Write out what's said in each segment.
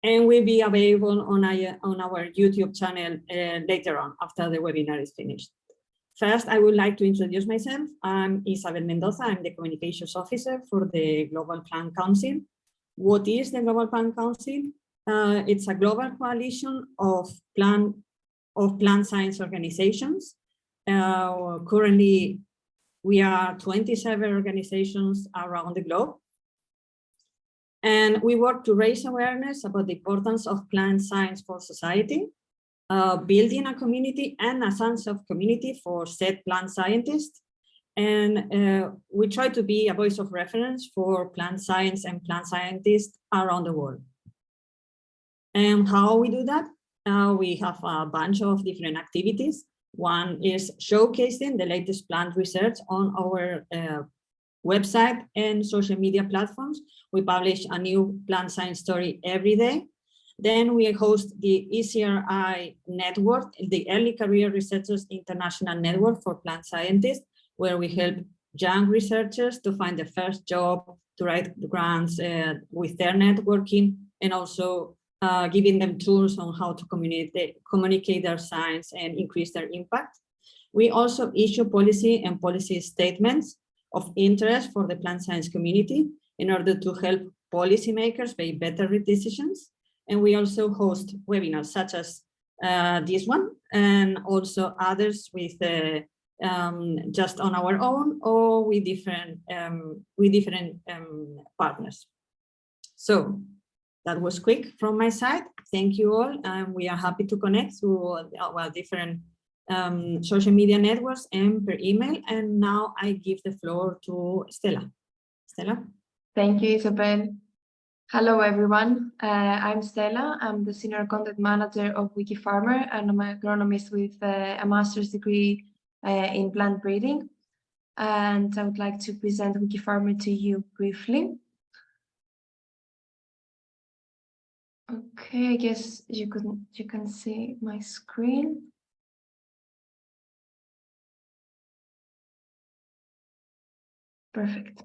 and will be available on our YouTube channel later on after the webinar is finished. First, I would like to introduce myself. I'm Isabel Mendoza. I'm the Communications Officer for the Global Plant Council. What is the Global Plant Council? It's a global coalition of plant science organizations. Currently, we are 27 organizations around the globe. And we work to raise awareness about the importance of plant science for society, building a community and a sense of community for said plant scientists. And we try to be a voice of reference for plant science and plant scientists around the world. And how we do that? We have a bunch of different activities. One is showcasing the latest plant research on our website and social media platforms. We publish a new plant science story every day. Then we host the ECRI network, the Early Career Researchers International Network for Plant Scientists, where we help young researchers to find the first job, to write grants with their networking, and also giving them tools on how to communicate their science and increase their impact. We also issue policy and policy statements of interest for the plant science community in order to help policymakers make better decisions. And we also host webinars such as this one, and also others with just on our own or with different partners. So that was quick from my side. Thank you all, and we are happy to connect through our different social media networks and per email. And now I give the floor to Stella. Stella. Thank you, Isabel. Hello, everyone. I'm Stella. I'm the Senior Content Manager of Wikifarmer, and I'm an agronomist with a master's degree in plant breeding. And I would like to present Wikifarmer to you briefly. Okay, I guess you can see my screen. Perfect.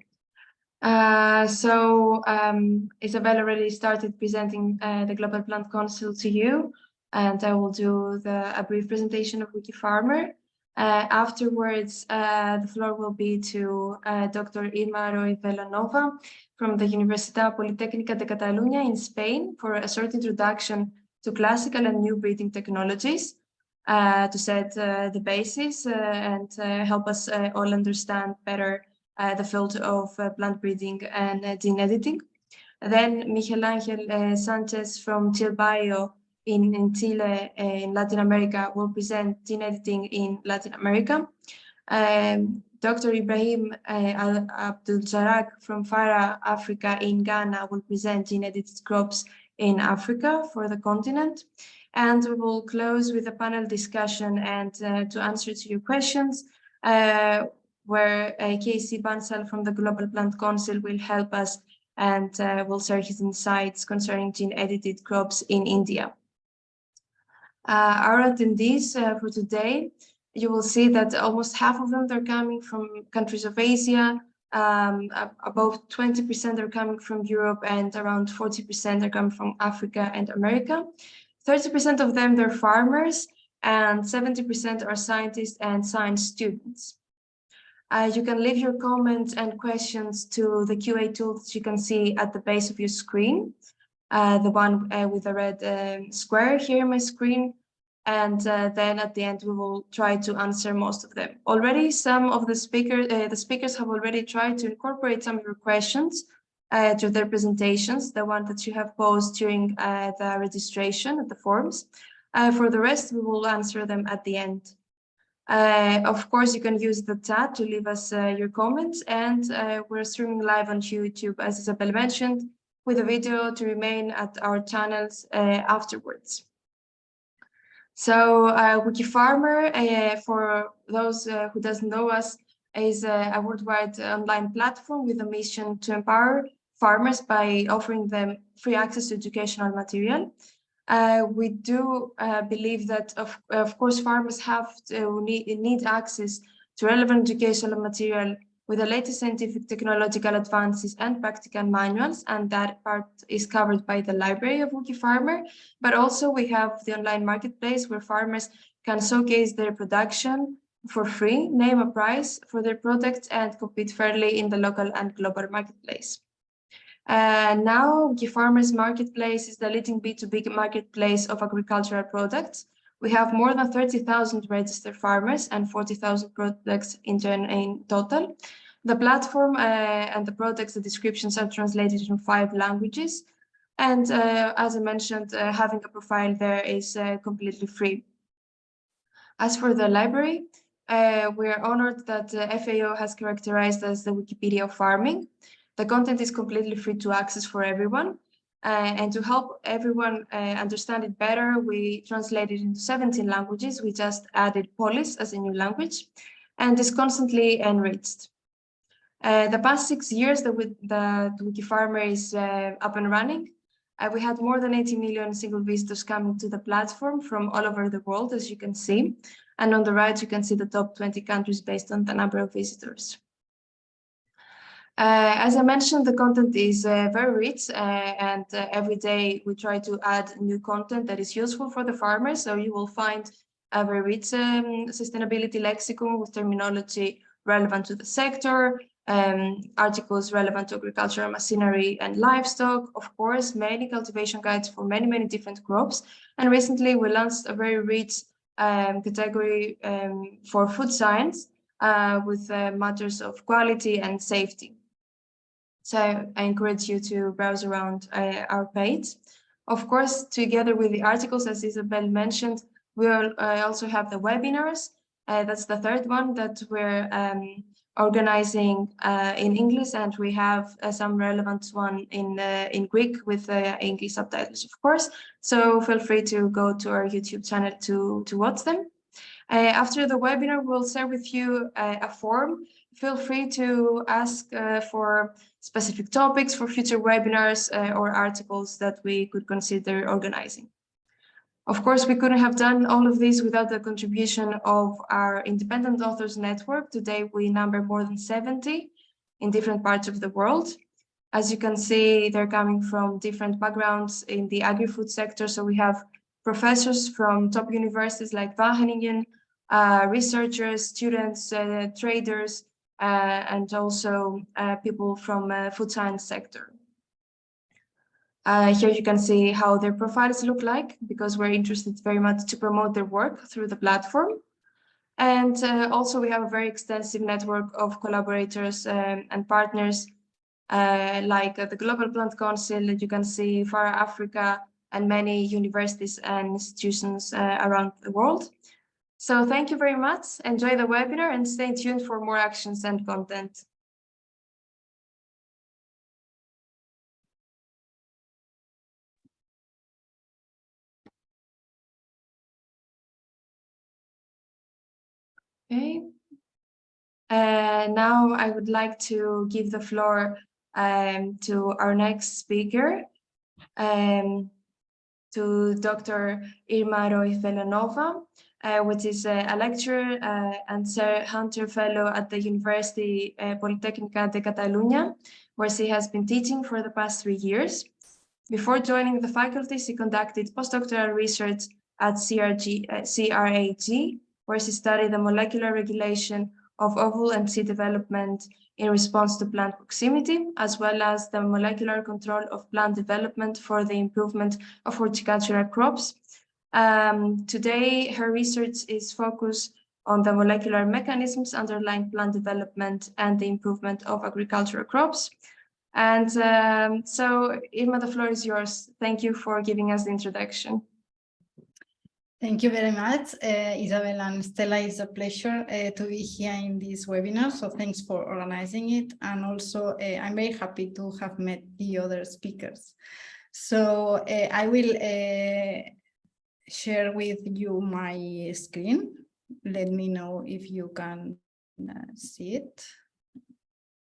Isabel already started presenting the Global Plant Council to you, and I will do a brief presentation of Wikifarmer. Afterwards, the floor will be to Dr. Irma Roig Villanova from the Universitat Politècnica de Catalunya in Spain for a short introduction to classical and new breeding technologies to set the basis and help us all understand better the field of plant breeding and gene editing. Then Miguel Angel Sanchez from ChileBIO in Chile, in Latin America, will present gene editing in Latin America. Dr. Ibrahim Abdulrazak from FARA, Africa in Ghana, will present gene-edited crops in Africa for the continent. And we will close with a panel discussion and to answer to your questions, where Casey Bansal from the Global Plant Council will help us and will share his insights concerning gene-edited crops in India. Our attendees for today, you will see that almost half of them are coming from countries of Asia, about 20% are coming from Europe, and around 40% are coming from Africa and America. 30% of them, they're farmers, and 70% are scientists and science students. You can leave your comments and questions to the QA tool that you can see at the base of your screen, the one with the red square here on my screen. And then at the end, we will try to answer most of them. Already, some of the speakers have already tried to incorporate some of your questions to their presentations, the one that you have posed during the registration at the forms. For the rest, we will answer them at the end. Of course, you can use the chat to leave us your comments, and we're streaming live on YouTube, as Isabel mentioned, with a video to remain at our channels afterwards. So Wikifarmer, for those who doesn't know us, is a worldwide online platform with a mission to empower farmers by offering them free access to educational material. We do believe that, of course, farmers have to need access to relevant educational material with the latest scientific technological advances and practical manuals, and that part is covered by the library of Wikifarmer. But also we have the online marketplace where farmers can showcase their production for free, name a price for their products, and compete fairly in the local and global marketplace. Now, Wikifarmer's marketplace is the leading B2B marketplace of agricultural products. We have more than 30,000 registered farmers and 40,000 products in total. The platform and the products, the descriptions are translated in 5 languages. And as I mentioned, having a profile there is completely free. As for the library, we are honored that FAO has characterized as the Wikipedia of farming. The content is completely free to access for everyone. And to help everyone understand it better, we translated into 17 languages. We just added Polish as a new language, and is constantly enriched. The past 6 years that Wikifarmer is up and running, we had more than 80 million single visitors coming to the platform from all over the world, as you can see. And on the right, you can see the top 20 countries based on the number of visitors. As I mentioned, the content is very rich, and every day we try to add new content that is useful for the farmers. So you will find a very rich sustainability lexicon with terminology relevant to the sector, articles relevant to agricultural machinery and livestock, of course, many cultivation guides for many different crops. And recently we launched a very rich category for food science with matters of quality and safety. So I encourage you to browse around our page. Of course, together with the articles, as Isabel mentioned, we will also have the webinars. That's the third one that we're organizing in English, and we have some relevant one in Greek with English subtitles, of course. So feel free to go to our YouTube channel to watch them. After the webinar, we'll share with you a form. Feel free to ask for specific topics for future webinars or articles that we could consider organizing. Of course, we couldn't have done all of this without the contribution of our independent authors network. Today, we number more than 70 in different parts of the world. As you can see, they're coming from different backgrounds in the agri-food sector. So we have professors from top universities like Wageningen, researchers, students, traders, and also people from food science sector. Here you can see how their profiles look like, because we're interested very much to promote their work through the platform. And also we have a very extensive network of collaborators and partners like the Global Plant Council, that you can see FARA Africa, and many universities and institutions around the world. So thank you very much. Enjoy the webinar and stay tuned for more actions and content. Okay. Now I would like to give the floor to our next speaker, to Dr. Irma Roig Villanova, which is a lecturer and Sir Hunter Fellow at the University Politècnica de Catalunya, where she has been teaching for the past 3 years. Before joining the faculty, she conducted postdoctoral research at CRAG, where she studied the molecular regulation of ovule and seed development in response to plant proximity, as well as the molecular control of plant development for the improvement of horticultural crops. Today, her research is focused on the molecular mechanisms underlying plant development and the improvement of agricultural crops. And so, Irma, the floor is yours. Thank you for giving us the introduction. Thank you very much, Isabel and Stella. It's a pleasure to be here in this webinar, so thanks for organizing it. And also, I'm very happy to have met the other speakers. So I will share with you my screen. Let me know if you can see it,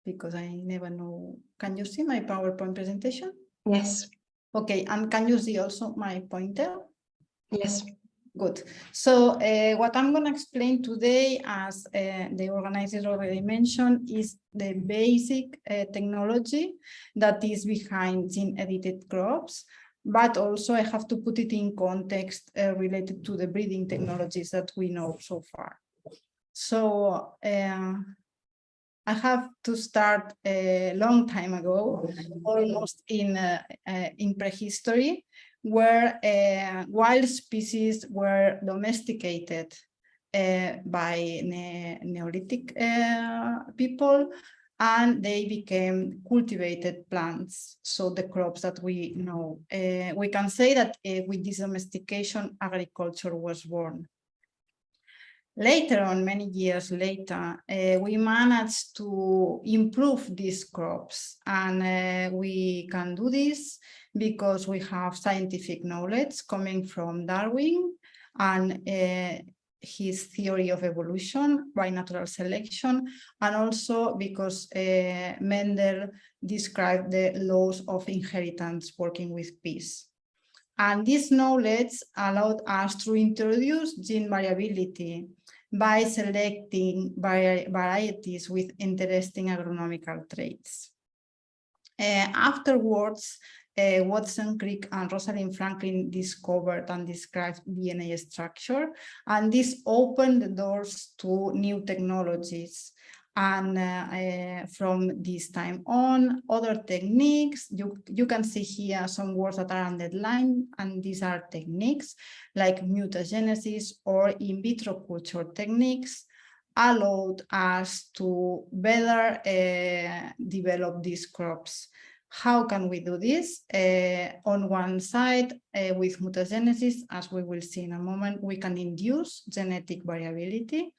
because I never know. Can you see my PowerPoint presentation? Yes. Okay, and can you see also my pointer? Yes. Good. So what I'm going to explain today, as the organizers already mentioned, is the basic technology that is behind gene-edited crops, but also I have to put it in context related to the breeding technologies that we know so far. So I have to start a long time ago, almost in prehistory, where wild species were domesticated by Neolithic people, and they became cultivated plants. So the crops that we know, we can say that with this domestication, agriculture was born. Later on, many years later, we managed to improve these crops, and we can do this because we have scientific knowledge coming from Darwin and his theory of evolution by natural selection, and also because Mendel described the laws of inheritance working with peas. And this knowledge allowed us to introduce gene variability by selecting varieties with interesting agronomical traits. Afterwards, Watson Crick and Rosalind Franklin discovered and described DNA structure, and this opened the doors to new technologies. And from this time on, other techniques, you can see here some words that are underlined, and these are techniques like mutagenesis or in vitro culture techniques, allowed us to better develop these crops. How can we do this? On one side, with mutagenesis, as we will see in a moment, we can induce genetic variability,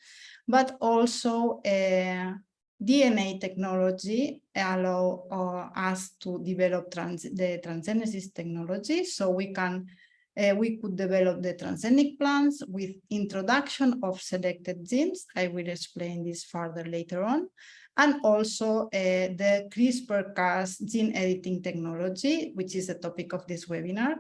but also DNA technology allow us to develop the transgenesis technology. So we could develop the transgenic plants with introduction of selected genes. I will explain this further later on. And also the CRISPR-Cas gene editing technology, which is the topic of this webinar,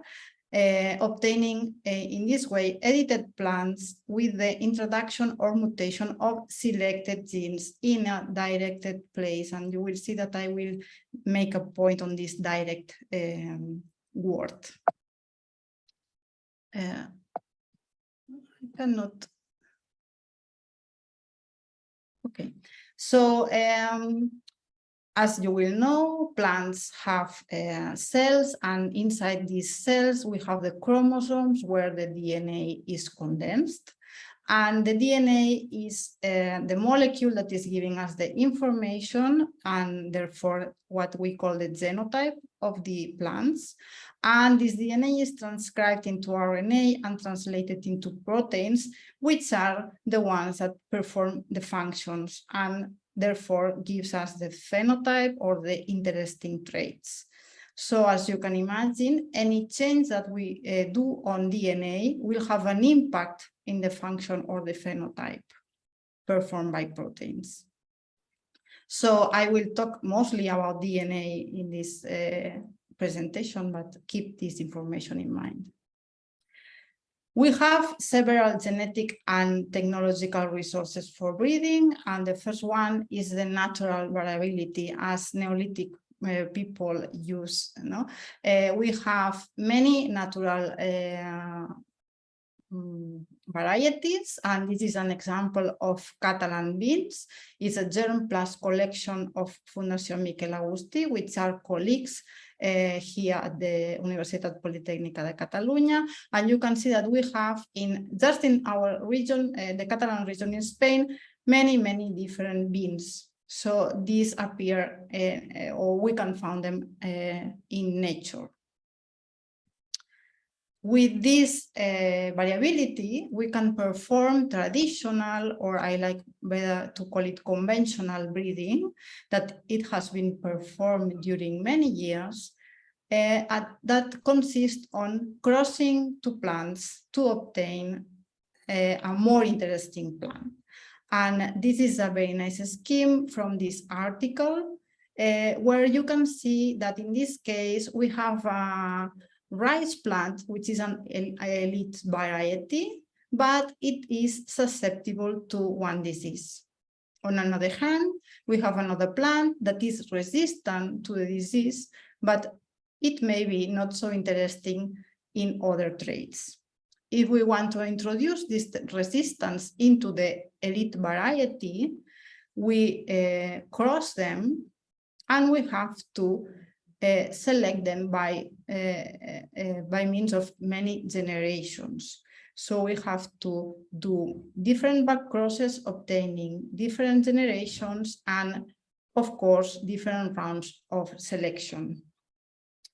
obtaining in this way edited plants with the introduction or mutation of selected genes in a directed place. And you will see that I will make a point on this direct word. I cannot. Okay, so as you will know, plants have cells, and inside these cells we have the chromosomes where the DNA is condensed. And the DNA is the molecule that is giving us the information, and therefore what we call the genotype of the plants. And this DNA is transcribed into RNA and translated into proteins, which are the ones that perform the functions and therefore gives us the phenotype or the interesting traits. So as you can imagine, any change that we do on DNA will have an impact in the function or the phenotype performed by proteins. So I will talk mostly about DNA in this presentation, but keep this information in mind. We have several genetic and technological resources for breeding, and the first one is the natural variability, as Neolithic people use. We have many natural varieties, and this is an example of Catalan beans. It's a germ plus collection of Fundación Miquel Agustí, which are colleagues here at the Universitat Politècnica de Catalunya. And you can see that we have just in our region, the Catalan region in Spain, many different beans. So these appear, or we can find them in nature. With this variability, we can perform traditional, or I like better to call it conventional breeding, that it has been performed during many years, that consists on crossing two plants to obtain a more interesting plant. And this is a very nice scheme from this article, where you can see that in this case, we have a rice plant, which is an elite variety, but it is susceptible to one disease. On another hand, we have another plant that is resistant to the disease, but it may be not so interesting in other traits. If we want to introduce this resistance into the elite variety, we cross them and we have to select them by means of many generations. So we have to do different back crosses, obtaining different generations, and of course, different rounds of selection.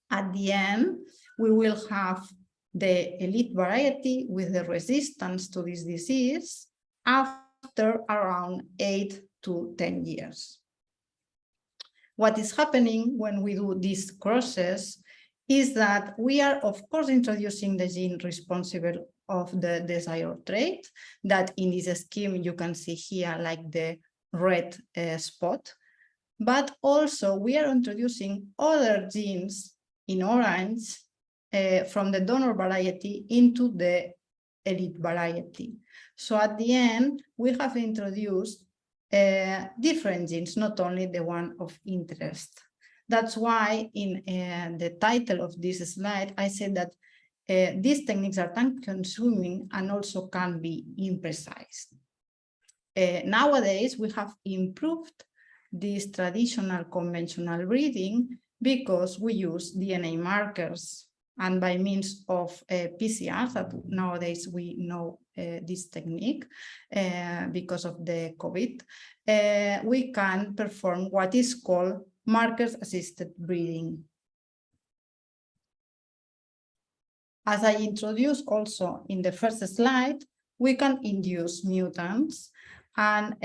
At the end, we will have the elite variety with the resistance to this disease after around 8 to 10 years. What is happening when we do these crosses is that we are, of course, introducing the gene responsible of the desired trait that in this scheme you can see here like the red spot, but also we are introducing other genes in orange from the donor variety into the elite variety. So at the end, we have introduced different genes, not only the one of interest. That's why in the title of this slide, I said that these techniques are time-consuming and also can be imprecise. Nowadays, we have improved this traditional conventional breeding because we use DNA markers, and by means of PCR, that nowadays we know this technique because of the COVID, we can perform what is called markers-assisted breeding. As I introduced also in the first slide, we can induce mutants. And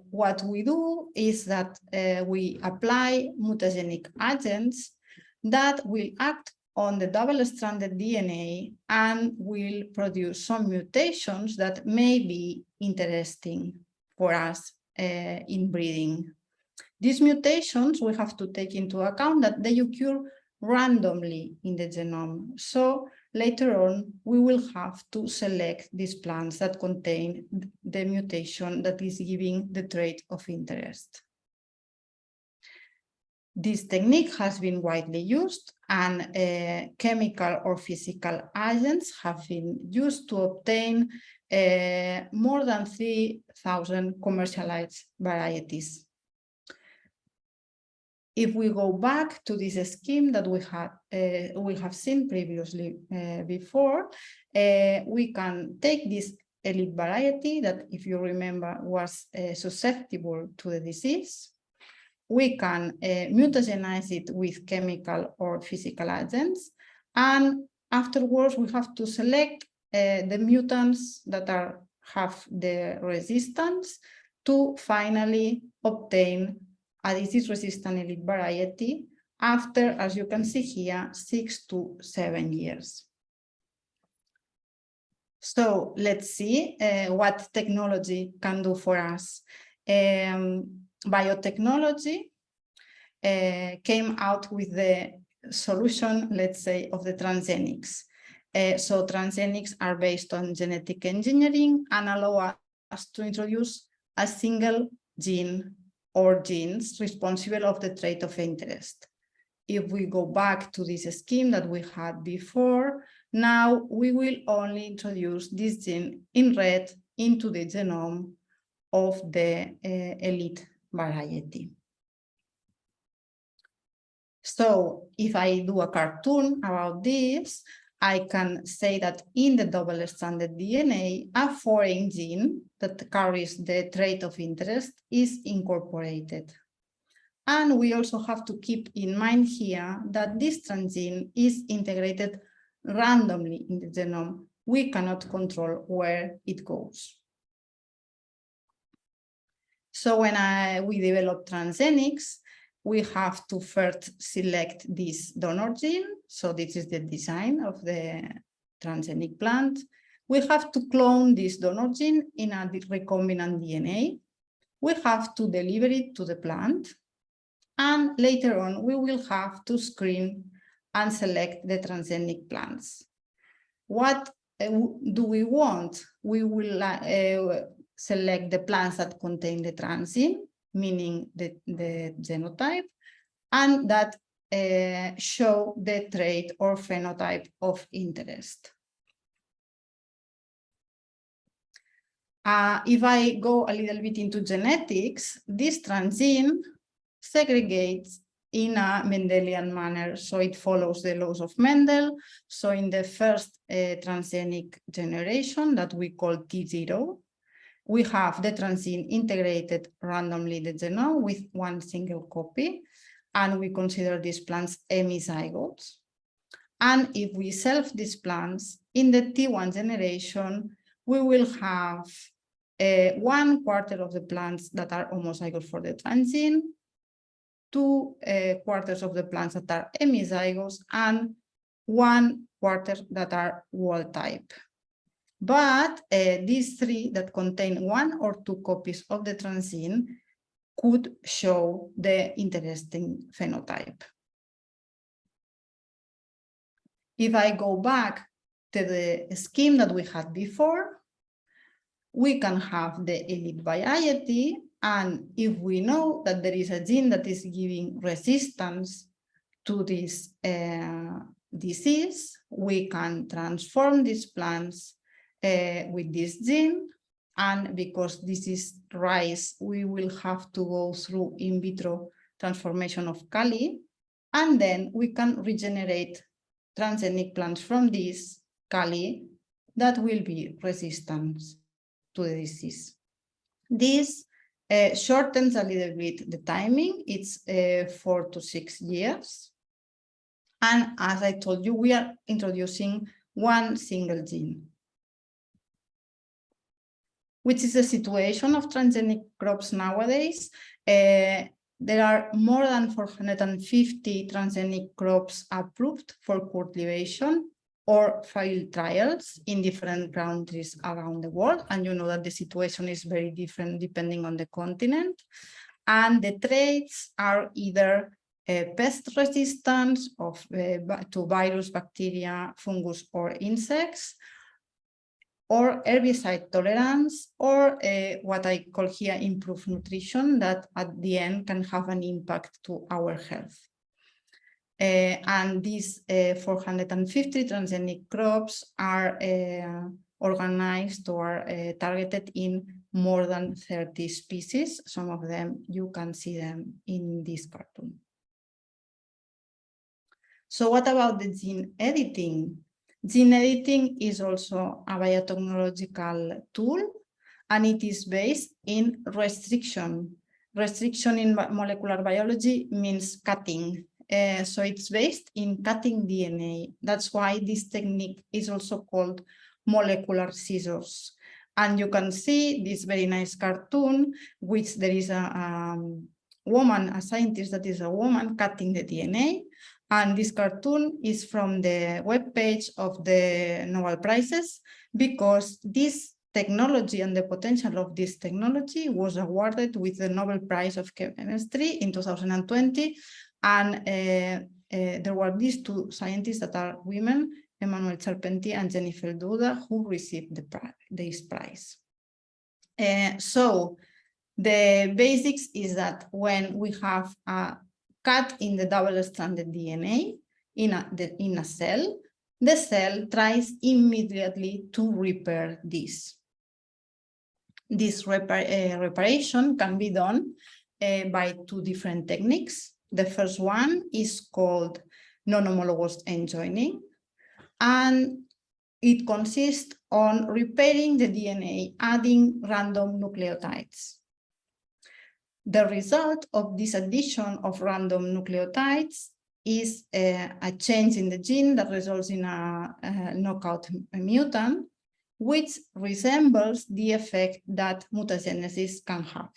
what we do is that we apply mutagenic agents that will act on the double-stranded DNA and will produce some mutations that may be interesting for us in breeding. These mutations, we have to take into account that they occur randomly in the genome. So later on, we will have to select these plants that contain the mutation that is giving the trait of interest. This technique has been widely used, and chemical or physical agents have been used to obtain more than 3,000 commercialized varieties. If we go back to this scheme that we have seen previously before, we can take this elite variety that, if you remember, was susceptible to the disease. We can mutagenize it with chemical or physical agents, and afterwards we have to select the mutants that have the resistance to finally obtain a disease-resistant elite variety after, as you can see here, 6 to 7 years. So let's see what technology can do for us. Biotechnology came out with the solution, let's say, of the transgenics. So transgenics are based on genetic engineering and allow us to introduce a single gene or genes responsible of the trait of interest. If we go back to this scheme that we had before, now we will only introduce this gene in red into the genome of the elite variety. So if I do a cartoon about this, I can say that in the double-stranded DNA, a foreign gene that carries the trait of interest is incorporated. And we also have to keep in mind here that this transgene is integrated randomly in the genome. We cannot control where it goes. So when we develop transgenics, we have to first select this donor gene. So this is the design of the transgenic plant. We have to clone this donor gene in a recombinant DNA. We have to deliver it to the plant. And later on, we will have to screen and select the transgenic plants. What do we want? We will select the plants that contain the transgene, meaning the genotype, and that show the trait or phenotype of interest. If I go a little bit into genetics, this transgene segregates in a Mendelian manner. So it follows the laws of Mendel. So in the first transgenic generation that we call T0, we have the transgene integrated randomly the genome with one single copy, and we consider these plants hemizygotes. And if we select these plants in the T1 generation, we will have 1/4 of the plants that are homozygous for the transgene, 2/4 of the plants that are hemizygotes, and 1/4 that are wild type. But these 3 that contain 1 or 2 copies of the transgene could show the interesting phenotype. If I go back to the scheme that we had before, we can have the elite variety, and if we know that there is a gene that is giving resistance to this disease, we can transform these plants with this gene, and because this is rice, we will have to go through in vitro transformation of Kali, and then we can regenerate transgenic plants from this Kali that will be resistant to the disease. This shortens a little bit the timing. It's 4 to 6 years. And as I told you, we are introducing one single gene, which is the situation of transgenic crops nowadays. There are more than 450 transgenic crops approved for cultivation or field trials in different countries around the world. And you know that the situation is very different depending on the continent. And the traits are either pest resistance to virus, bacteria, fungus, or insects, or herbicide tolerance, or what I call here improved nutrition that at the end can have an impact to our health. And these 450 transgenic crops are organized or targeted in more than 30 species. Some of them, you can see them in this cartoon. So what about the gene editing? Gene editing is also a biotechnological tool, and it is based in restriction. Restriction in molecular biology means cutting. So it's based in cutting DNA. That's why this technique is also called molecular scissors. And you can see this very nice cartoon, which there is a woman, a scientist that is a woman cutting the DNA. And this cartoon is from the webpage of the Nobel Prizes, because this technology and the potential of this technology was awarded with the Nobel Prize of Chemistry in 2020. And there were these 2 scientists that are women, Emmanuelle Charpentier and Jennifer Doudna, who received this prize. So the basics is that when we have a cut in the double-stranded DNA in a cell, the cell tries immediately to repair this. This reparation can be done by 2 different techniques. The first one is called non-homologous end joining, and it consists on repairing the DNA, adding random nucleotides. The result of this addition of random nucleotides is a change in the gene that results in a knockout mutant, which resembles the effect that mutagenesis can have.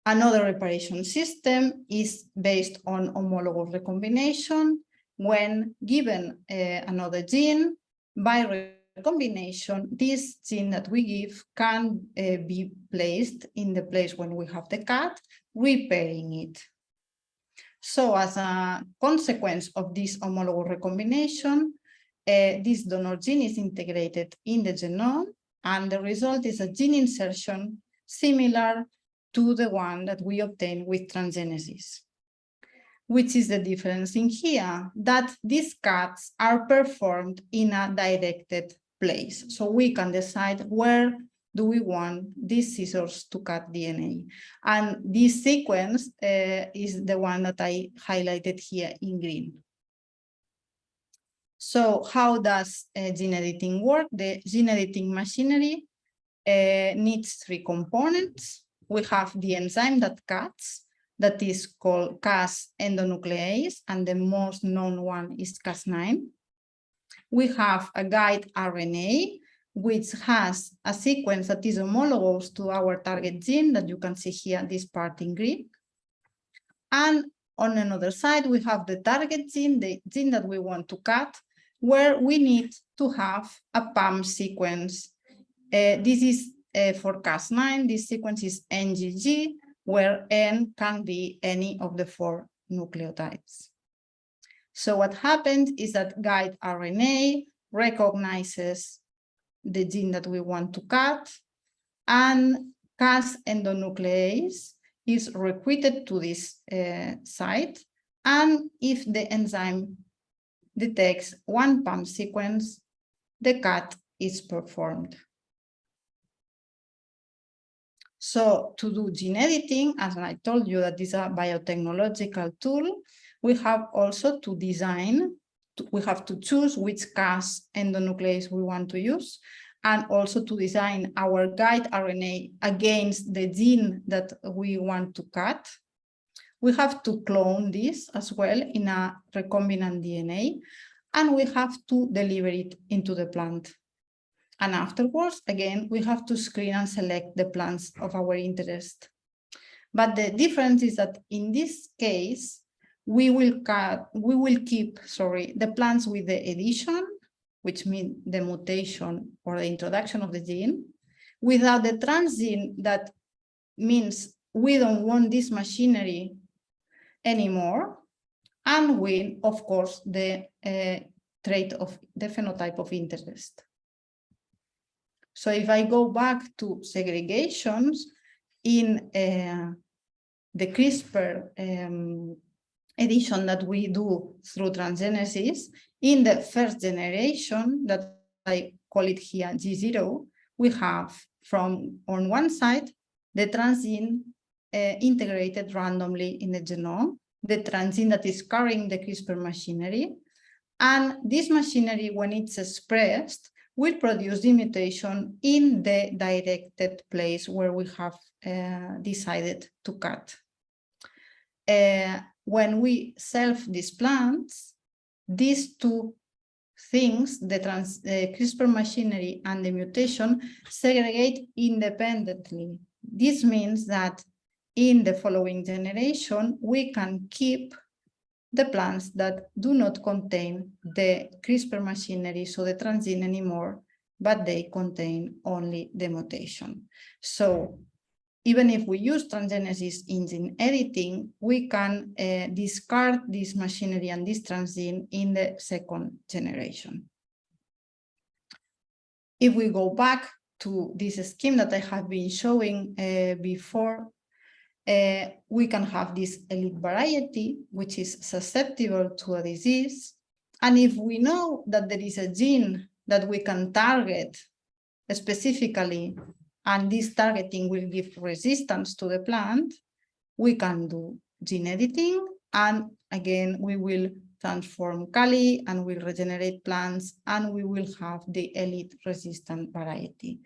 Another reparation system is based on homologous recombination. When given another gene, by recombination, this gene that we give can be placed in the place when we have the cut, repairing it. So as a consequence of this homologous recombination, this donor gene is integrated in the genome, and the result is a gene insertion similar to the one that we obtain with transgenesis. Which is the difference in here? That these cuts are performed in a directed place. So we can decide where do we want these scissors to cut DNA. And this sequence is the one that I highlighted here in green. So how does gene editing work? The gene editing machinery needs three components. We have the enzyme that cuts, that is called Cas endonuclease, and the most known one is Cas9. We have a guide RNA, which has a sequence that is homologous to our target gene that you can see here, this part in green. And on another side, we have the target gene, the gene that we want to cut, where we need to have a PAM sequence. This is for Cas9, this sequence is NGG, where N can be any of the 4 nucleotides. So what happens is that guide RNA recognizes the gene that we want to cut, and Cas endonuclease is recruited to this site. And if the enzyme detects one PAM sequence, the cut is performed. So to do gene editing, as I told you that this is a biotechnological tool, we have also to design, we have to choose which Cas endonuclease we want to use, and also to design our guide RNA against the gene that we want to cut. We have to clone this as well in a recombinant DNA, and we have to deliver it into the plant. And afterwards, again, we have to screen and select the plants of our interest. But the difference is that in this case, we will keep the plants with the edition, which means the mutation or the introduction of the gene, without the transgene. That means we don't want this machinery anymore, and with, of course, the trait of the phenotype of interest. So if I go back to segregations in the CRISPR edition that we do through transgenesis, in the first generation, that I call it here G0, we have from on one side the transgene integrated randomly in the genome, the transgene that is carrying the CRISPR machinery, and this machinery, when it's expressed, will produce the mutation in the directed place where we have decided to cut. When we self these plants, these two things, the CRISPR machinery and the mutation, segregate independently. This means that in the following generation, we can keep the plants that do not contain the CRISPR machinery, so the transgene anymore, but they contain only the mutation. So even if we use transgenesis in gene editing, we can discard this machinery and this transgene in the second generation. If we go back to this scheme that I have been showing before, we can have this elite variety, which is susceptible to a disease. And if we know that there is a gene that we can target specifically, and this targeting will give resistance to the plant, we can do gene editing. And again, we will transform Cali and will regenerate plants, and we will have the elite resistant variety.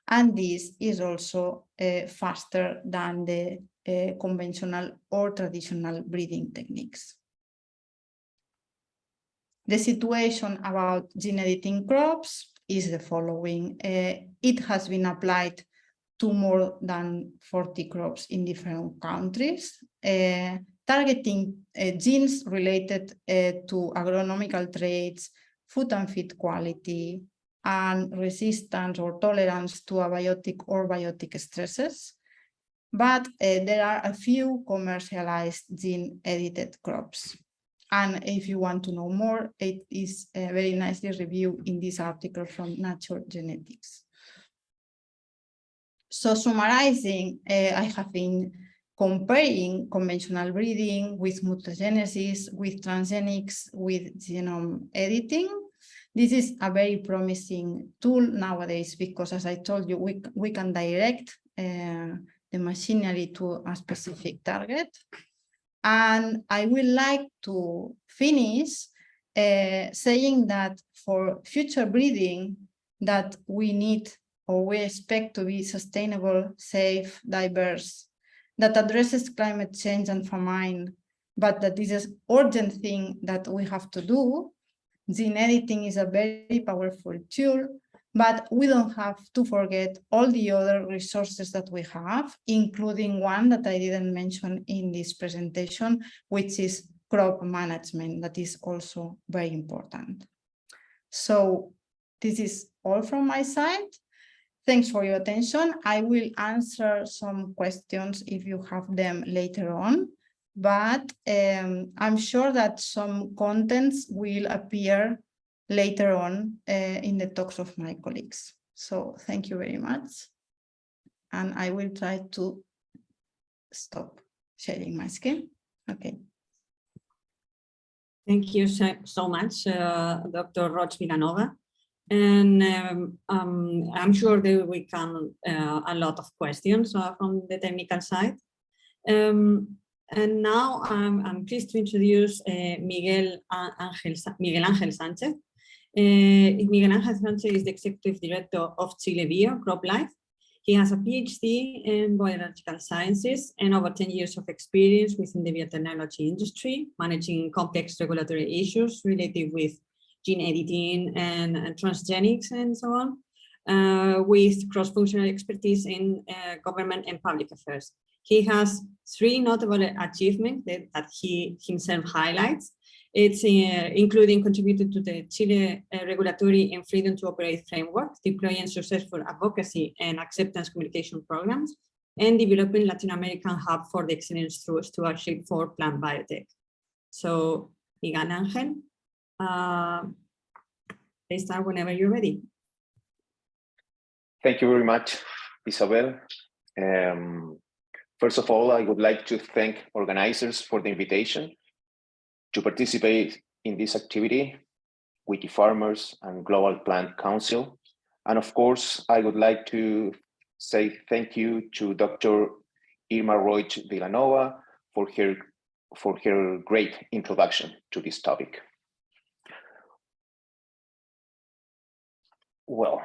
And this is also faster than the conventional or traditional breeding techniques. The situation about gene editing crops is the following. It has been applied to more than 40 crops in different countries, targeting genes related to agronomical traits, food and feed quality, and resistance or tolerance to abiotic or biotic stresses. But there are a few commercialized gene-edited crops. And if you want to know more, it is very nicely reviewed in this article from Nature Genetics. So summarizing, I have been comparing conventional breeding with mutagenesis, with transgenics, with genome editing. This is a very promising tool nowadays because, as I told you, we can direct the machinery to a specific target. And I would like to finish saying that for future breeding that we need or we expect to be sustainable, safe, diverse, that addresses climate change and famine, but that this is an urgent thing that we have to do. Gene editing is a very powerful tool, but we don't have to forget all the other resources that we have, including one that I didn't mention in this presentation, which is crop management, that is also very important. So this is all from my side. Thanks for your attention. I will answer some questions if you have them later on, but I'm sure that some contents will appear later on in the talks of my colleagues. So thank you very much. And I will try to stop sharing my screen. Okay. Thank you so much, Dr. Roig Villanova. And I'm sure that we can a lot of questions from the technical side. And now I'm pleased to introduce Miguel Angel Sanchez. Miguel Angel Sanchez is the Executive Director of ChileBIO CropLife. He has a PhD in biological sciences and over 10 years of experience within the biotechnology industry, managing complex regulatory issues related with gene editing and transgenics and so on, with cross-functional expertise in government and public affairs. He has 3 notable achievements that he himself highlights. It's including contributed to the Chile regulatory and freedom to operate framework, deploying successful advocacy and acceptance communication programs, and developing Latin American hub for the excellence through stewardship for plant biotech. So, Miguel Angel, let's start whenever you're ready. Thank you very much, Isabel. First of all, I would like to thank organizers for the invitation to participate in this activity, Wikifarmers and Global Plant Council. And of course, I would like to say thank you to Dr. Irma Roig Villanova for her great introduction to this topic. Well,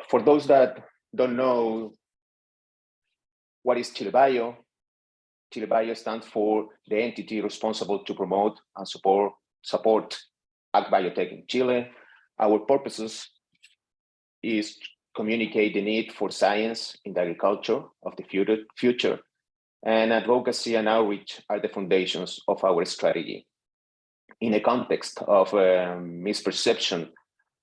for those that don't know what is ChileBIO, ChileBIO stands for the entity responsible to promote and support ag biotech in Chile. Our purposes is to communicate the need for science in the agriculture of the future, and advocacy and outreach are the foundations of our strategy. In a context of misperception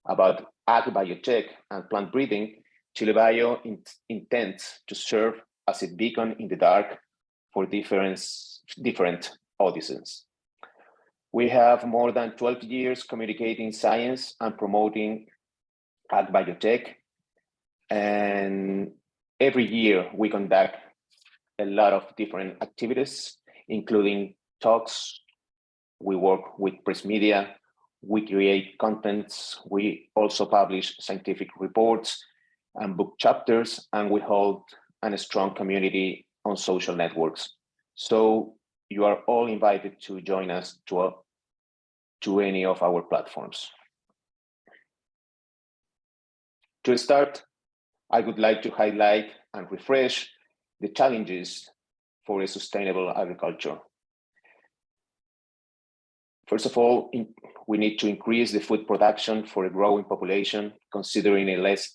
about ag biotech and plant breeding, ChileBIO intends to serve as a beacon in the dark for different audiences. We have more than 12 years communicating science and promoting ag biotech, and every year we conduct a lot of different activities, including talks. We work with press media, we create contents, we also publish scientific reports and book chapters, and we hold a strong community on social networks. So you are all invited to join us to any of our platforms. To start, I would like to highlight and refresh the challenges for a sustainable agriculture. First of all, we need to increase the food production for a growing population, considering a less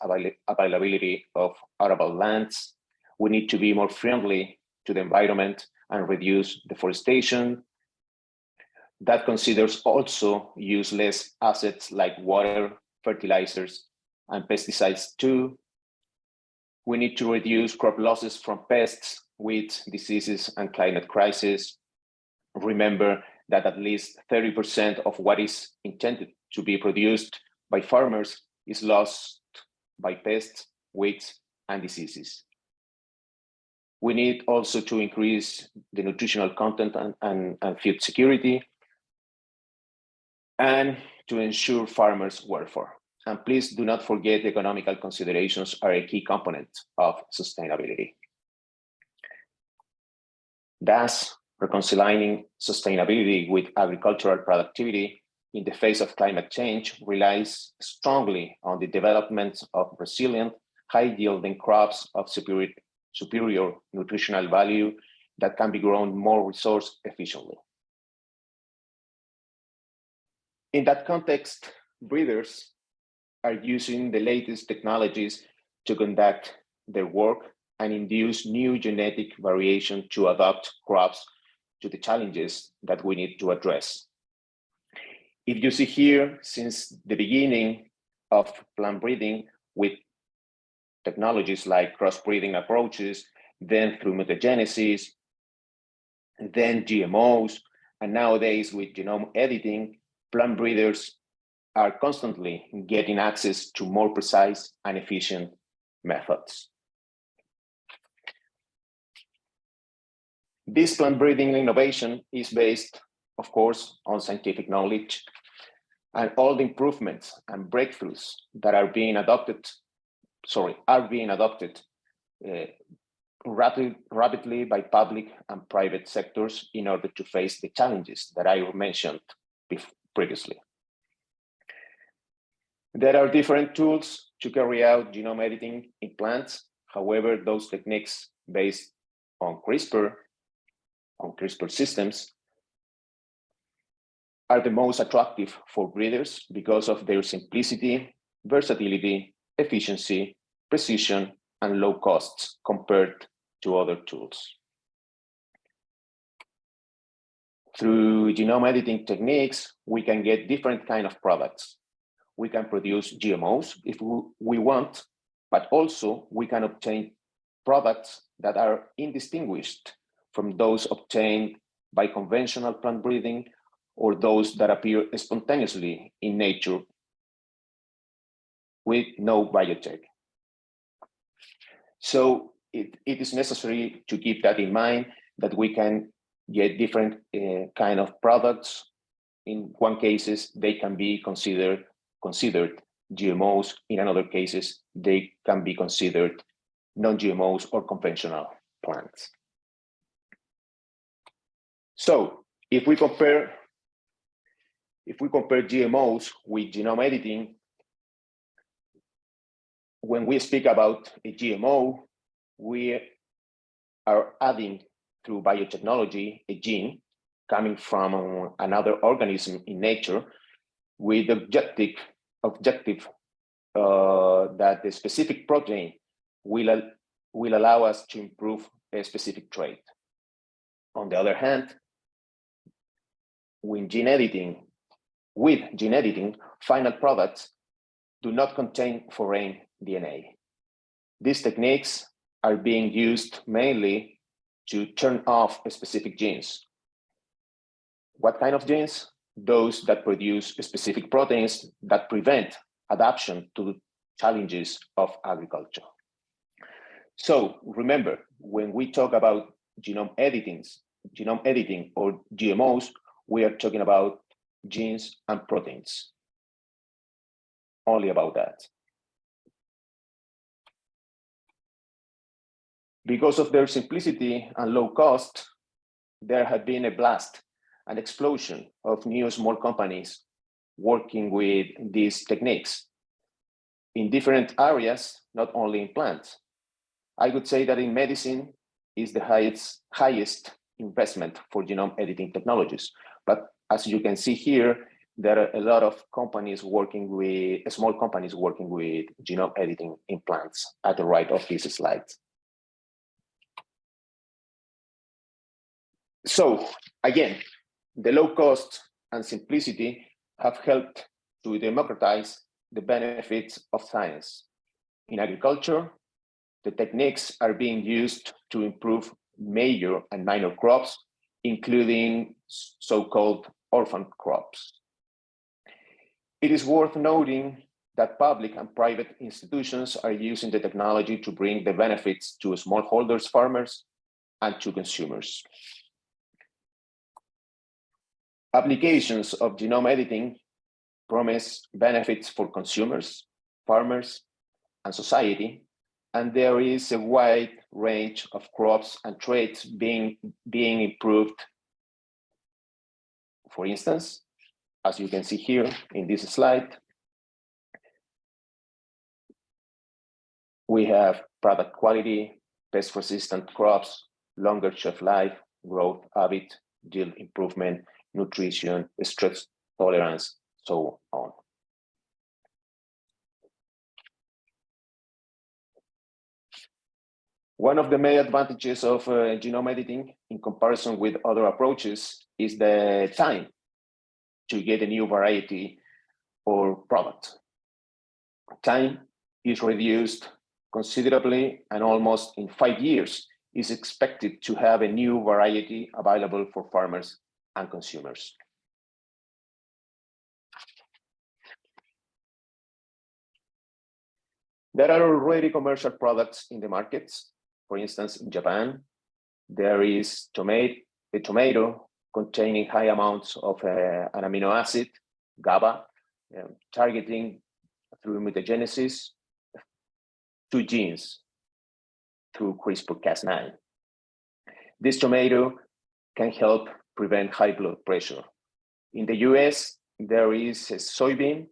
availability of arable lands. We need to be more friendly to the environment and reduce deforestation. That considers also use less assets like water, fertilizers, and pesticides too. We need to reduce crop losses from pests with diseases and climate crisis. Remember that at least 30% of what is intended to be produced by farmers is lost by pests, weeds, and diseases. We need also to increase the nutritional content and food security, and to ensure farmers' welfare. And please do not forget economical considerations are a key component of sustainability. Thus, reconciling sustainability with agricultural productivity in the face of climate change relies strongly on the development of resilient, high-yielding crops of superior nutritional value that can be grown more resource efficiently. In that context, breeders are using the latest technologies to conduct their work and induce new genetic variation to adapt crops to the challenges that we need to address. If you see here, since the beginning of plant breeding with technologies like crossbreeding approaches, then through mutagenesis, then GMOs, and nowadays with genome editing, plant breeders are constantly getting access to more precise and efficient methods. This plant breeding innovation is based, of course, on scientific knowledge, and all the improvements and breakthroughs that are being adopted rapidly by public and private sectors in order to face the challenges that I mentioned previously. There are different tools to carry out genome editing in plants. However, those techniques based on CRISPR systems are the most attractive for breeders because of their simplicity, versatility, efficiency, precision, and low costs compared to other tools. Through genome editing techniques, we can get different kinds of products. We can produce GMOs if we want, but also we can obtain products that are indistinguished from those obtained by conventional plant breeding or those that appear spontaneously in nature with no biotech. So it is necessary to keep that in mind, that we can get different kind of products. In one cases, they can be considered GMOs. In another cases, they can be considered non-GMOs or conventional plants. So if we compare GMOs with genome editing, when we speak about a GMO, we are adding through biotechnology a gene coming from another organism in nature with objective that the specific protein will allow us to improve a specific trait. On the other hand, with gene editing, final products do not contain foreign DNA. These techniques are being used mainly to turn off specific genes. What kind of genes? Those that produce specific proteins that prevent adaptation to the challenges of agriculture. So remember, when we talk about genome editing or GMOs, we are talking about genes and proteins. Only about that. Because of their simplicity and low cost, there have been a blast, an explosion of new small companies working with these techniques in different areas, not only in plants. I would say that in medicine is the highest investment for genome editing technologies. But as you can see here, there are a lot of companies small companies working with genome editing in plants at the right of this slide. So again, the low cost and simplicity have helped to democratize the benefits of science. In agriculture, the techniques are being used to improve major and minor crops, including so-called orphan crops. It is worth noting that public and private institutions are using the technology to bring the benefits to smallholders, farmers, and to consumers. Applications of genome editing promise benefits for consumers, farmers, and society, and there is a wide range of crops and traits being improved. For instance, as you can see here in this slide, we have product quality, pest-resistant crops, longer shelf life, growth habit, yield improvement, nutrition, stress tolerance, so on. One of the main advantages of genome editing in comparison with other approaches is the time to get a new variety or product. Time is reduced considerably, and almost in 5 years is expected to have a new variety available for farmers and consumers. There are already commercial products in the markets. For instance, in Japan, there is a tomato containing high amounts of an amino acid, GABA, targeting through mutagenesis 2 genes through CRISPR-Cas9. This tomato can help prevent high blood pressure. In the US, there is a soybean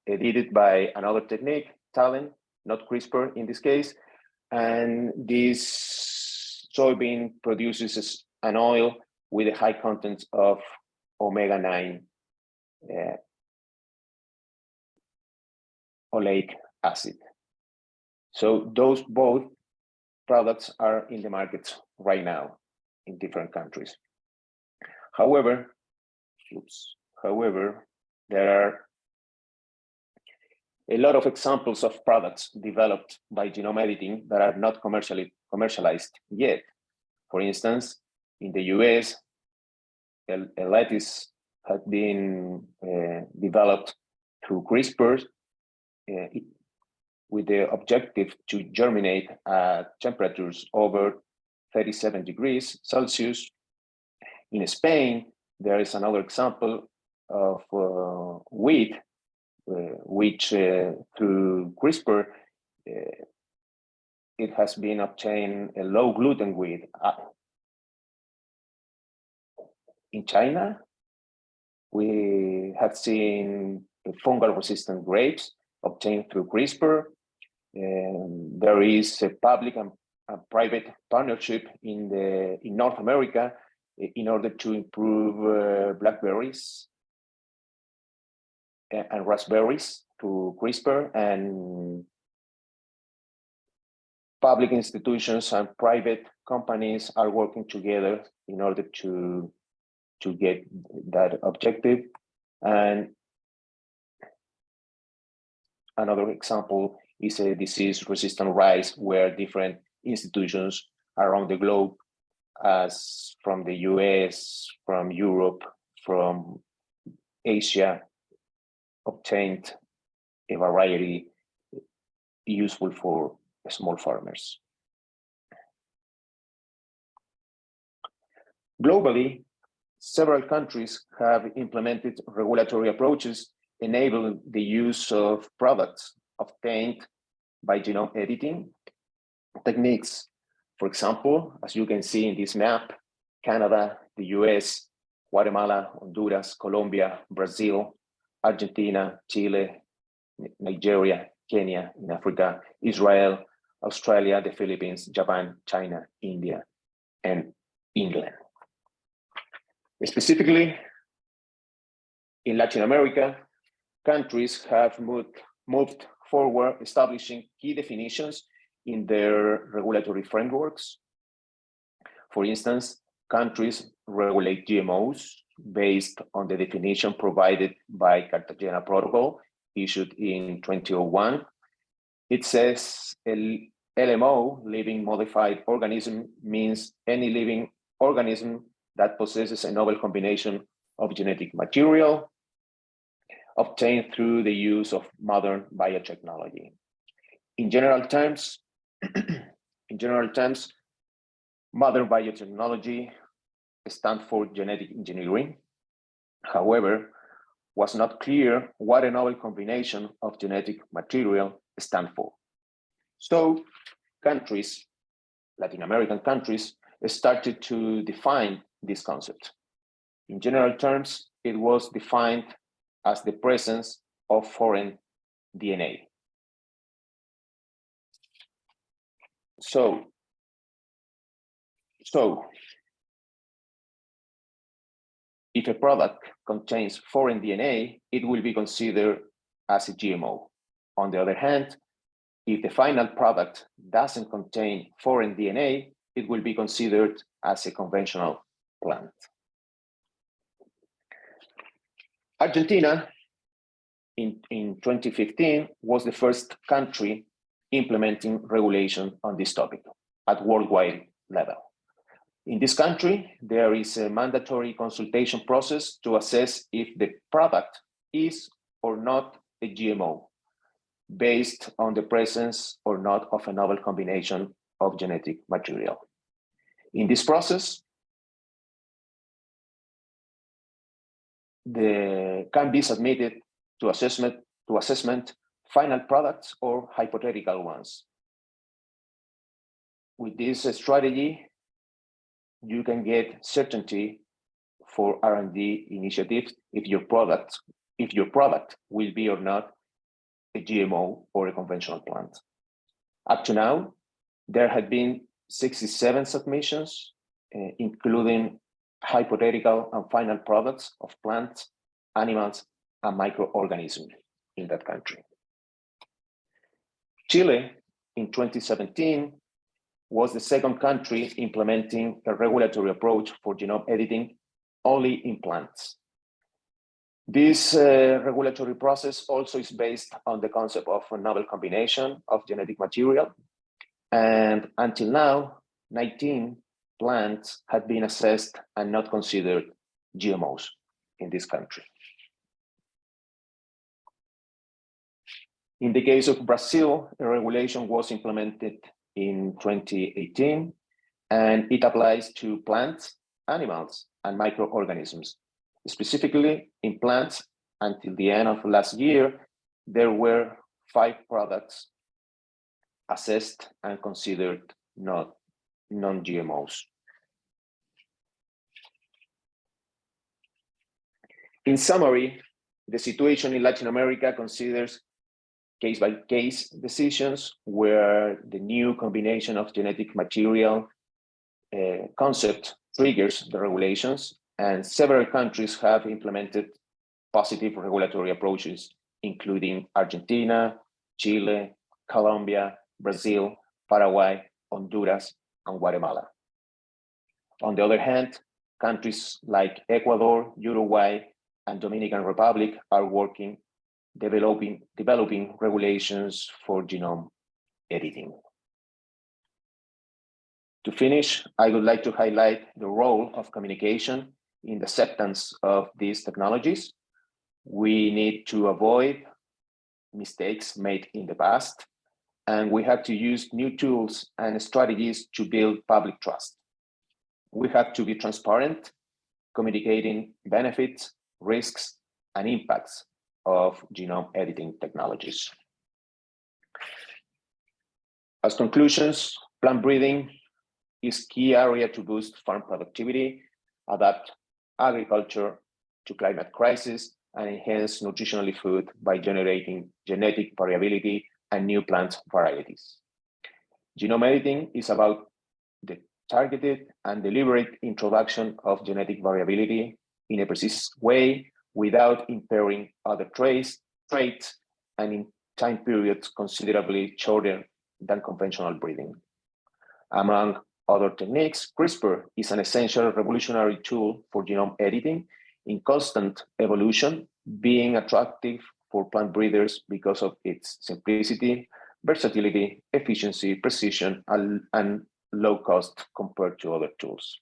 edited by another technique, TALEN, not CRISPR in this case, and this soybean produces an oil with a high content of omega-9 oleic acid. So those both products are in the market right now in different countries. However, there are a lot of examples of products developed by genome editing that are not commercialized yet. For instance, in the US, a lettuce has been developed through CRISPR with the objective to germinate at temperatures over 37 degrees Celsius. In Spain, there is another example of wheat, which through CRISPR, it has been obtained a low gluten wheat. In China, we have seen fungal resistant grapes obtained through CRISPR. There is a public and private partnership in North America in order to improve blackberries and raspberries through CRISPR, and public institutions and private companies are working together in order to get that objective. And another example is a disease-resistant rice, where different institutions around the globe, as from the US, from Europe, from Asia, obtained a variety useful for small farmers. Globally, several countries have implemented regulatory approaches enabling the use of products obtained by genome editing techniques. For example, as you can see in this map, Canada, the US, Guatemala, Honduras, Colombia, Brazil, Argentina, Chile, Nigeria, Kenya in Africa, Israel, Australia, the Philippines, Japan, China, India, and England. Specifically, in Latin America, countries have moved forward, establishing key definitions in their regulatory frameworks. For instance, countries regulate GMOs based on the definition provided by Cartagena Protocol, issued in 2001. It says a LMO, living modified organism, means any living organism that possesses a novel combination of genetic material obtained through the use of modern biotechnology. In general terms, modern biotechnology stands for genetic engineering. However, was not clear what a novel combination of genetic material stands for. So countries, Latin American countries, started to define this concept. In general terms, it was defined as the presence of foreign DNA. So if a product contains foreign DNA, it will be considered as a GMO. On the other hand, if the final product doesn't contain foreign DNA, it will be considered as a conventional plant. Argentina, in 2015, was the first country implementing regulation on this topic at worldwide level. In this country, there is a mandatory consultation process to assess if the product is or not a GMO, based on the presence or not of a novel combination of genetic material. In this process, can be submitted to assessment final products or hypothetical ones. With this strategy, you can get certainty for R&D initiatives if your product will be or not a GMO or a conventional plant. Up to now, there have been 67 submissions, including hypothetical and final products of plants, animals, and microorganisms in that country. Chile, in 2017, was the second country implementing a regulatory approach for genome editing only in plants. This regulatory process also is based on the concept of a novel combination of genetic material. And until now, 19 plants have been assessed and not considered GMOs in this country. In the case of Brazil, a regulation was implemented in 2018, and it applies to plants, animals, and microorganisms. Specifically, in plants, until the end of last year, there were 5 products assessed and considered non-GMOs. In summary, the situation in Latin America considers case-by-case decisions where the new combination of genetic material concept triggers the regulations, and several countries have implemented positive regulatory approaches, including Argentina, Chile, Colombia, Brazil, Paraguay, Honduras, and Guatemala. On the other hand, countries like Ecuador, Uruguay, and Dominican Republic are working, developing regulations for genome editing. To finish, I would like to highlight the role of communication in the acceptance of these technologies. We need to avoid mistakes made in the past, and we have to use new tools and strategies to build public trust. We have to be transparent, communicating benefits, risks, and impacts of genome editing technologies. As conclusions, plant breeding is key area to boost farm productivity, adapt agriculture to climate crisis, and enhance nutritionally food by generating genetic variability and new plant varieties. Genome editing is about the targeted and deliberate introduction of genetic variability in a precise way without impairing other traits and in time periods considerably shorter than conventional breeding. Among other techniques, CRISPR is an essential revolutionary tool for genome editing in constant evolution, being attractive for plant breeders because of its simplicity, versatility, efficiency, precision, and low cost compared to other tools.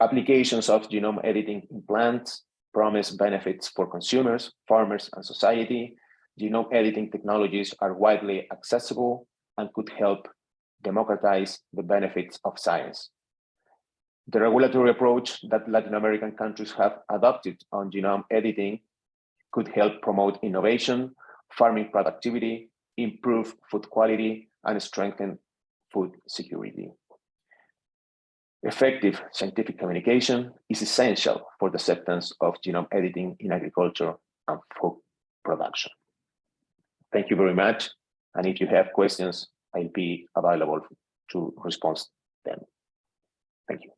Applications of genome editing in plants promise benefits for consumers, farmers, and society. Genome editing technologies are widely accessible and could help democratize the benefits of science. The regulatory approach that Latin American countries have adopted on genome editing could help promote innovation, farming productivity, improve food quality, and strengthen food security. Effective scientific communication is essential for the acceptance of genome editing in agriculture and food production. Thank you very much. And if you have questions, I'll be available to respond to them. Thank you.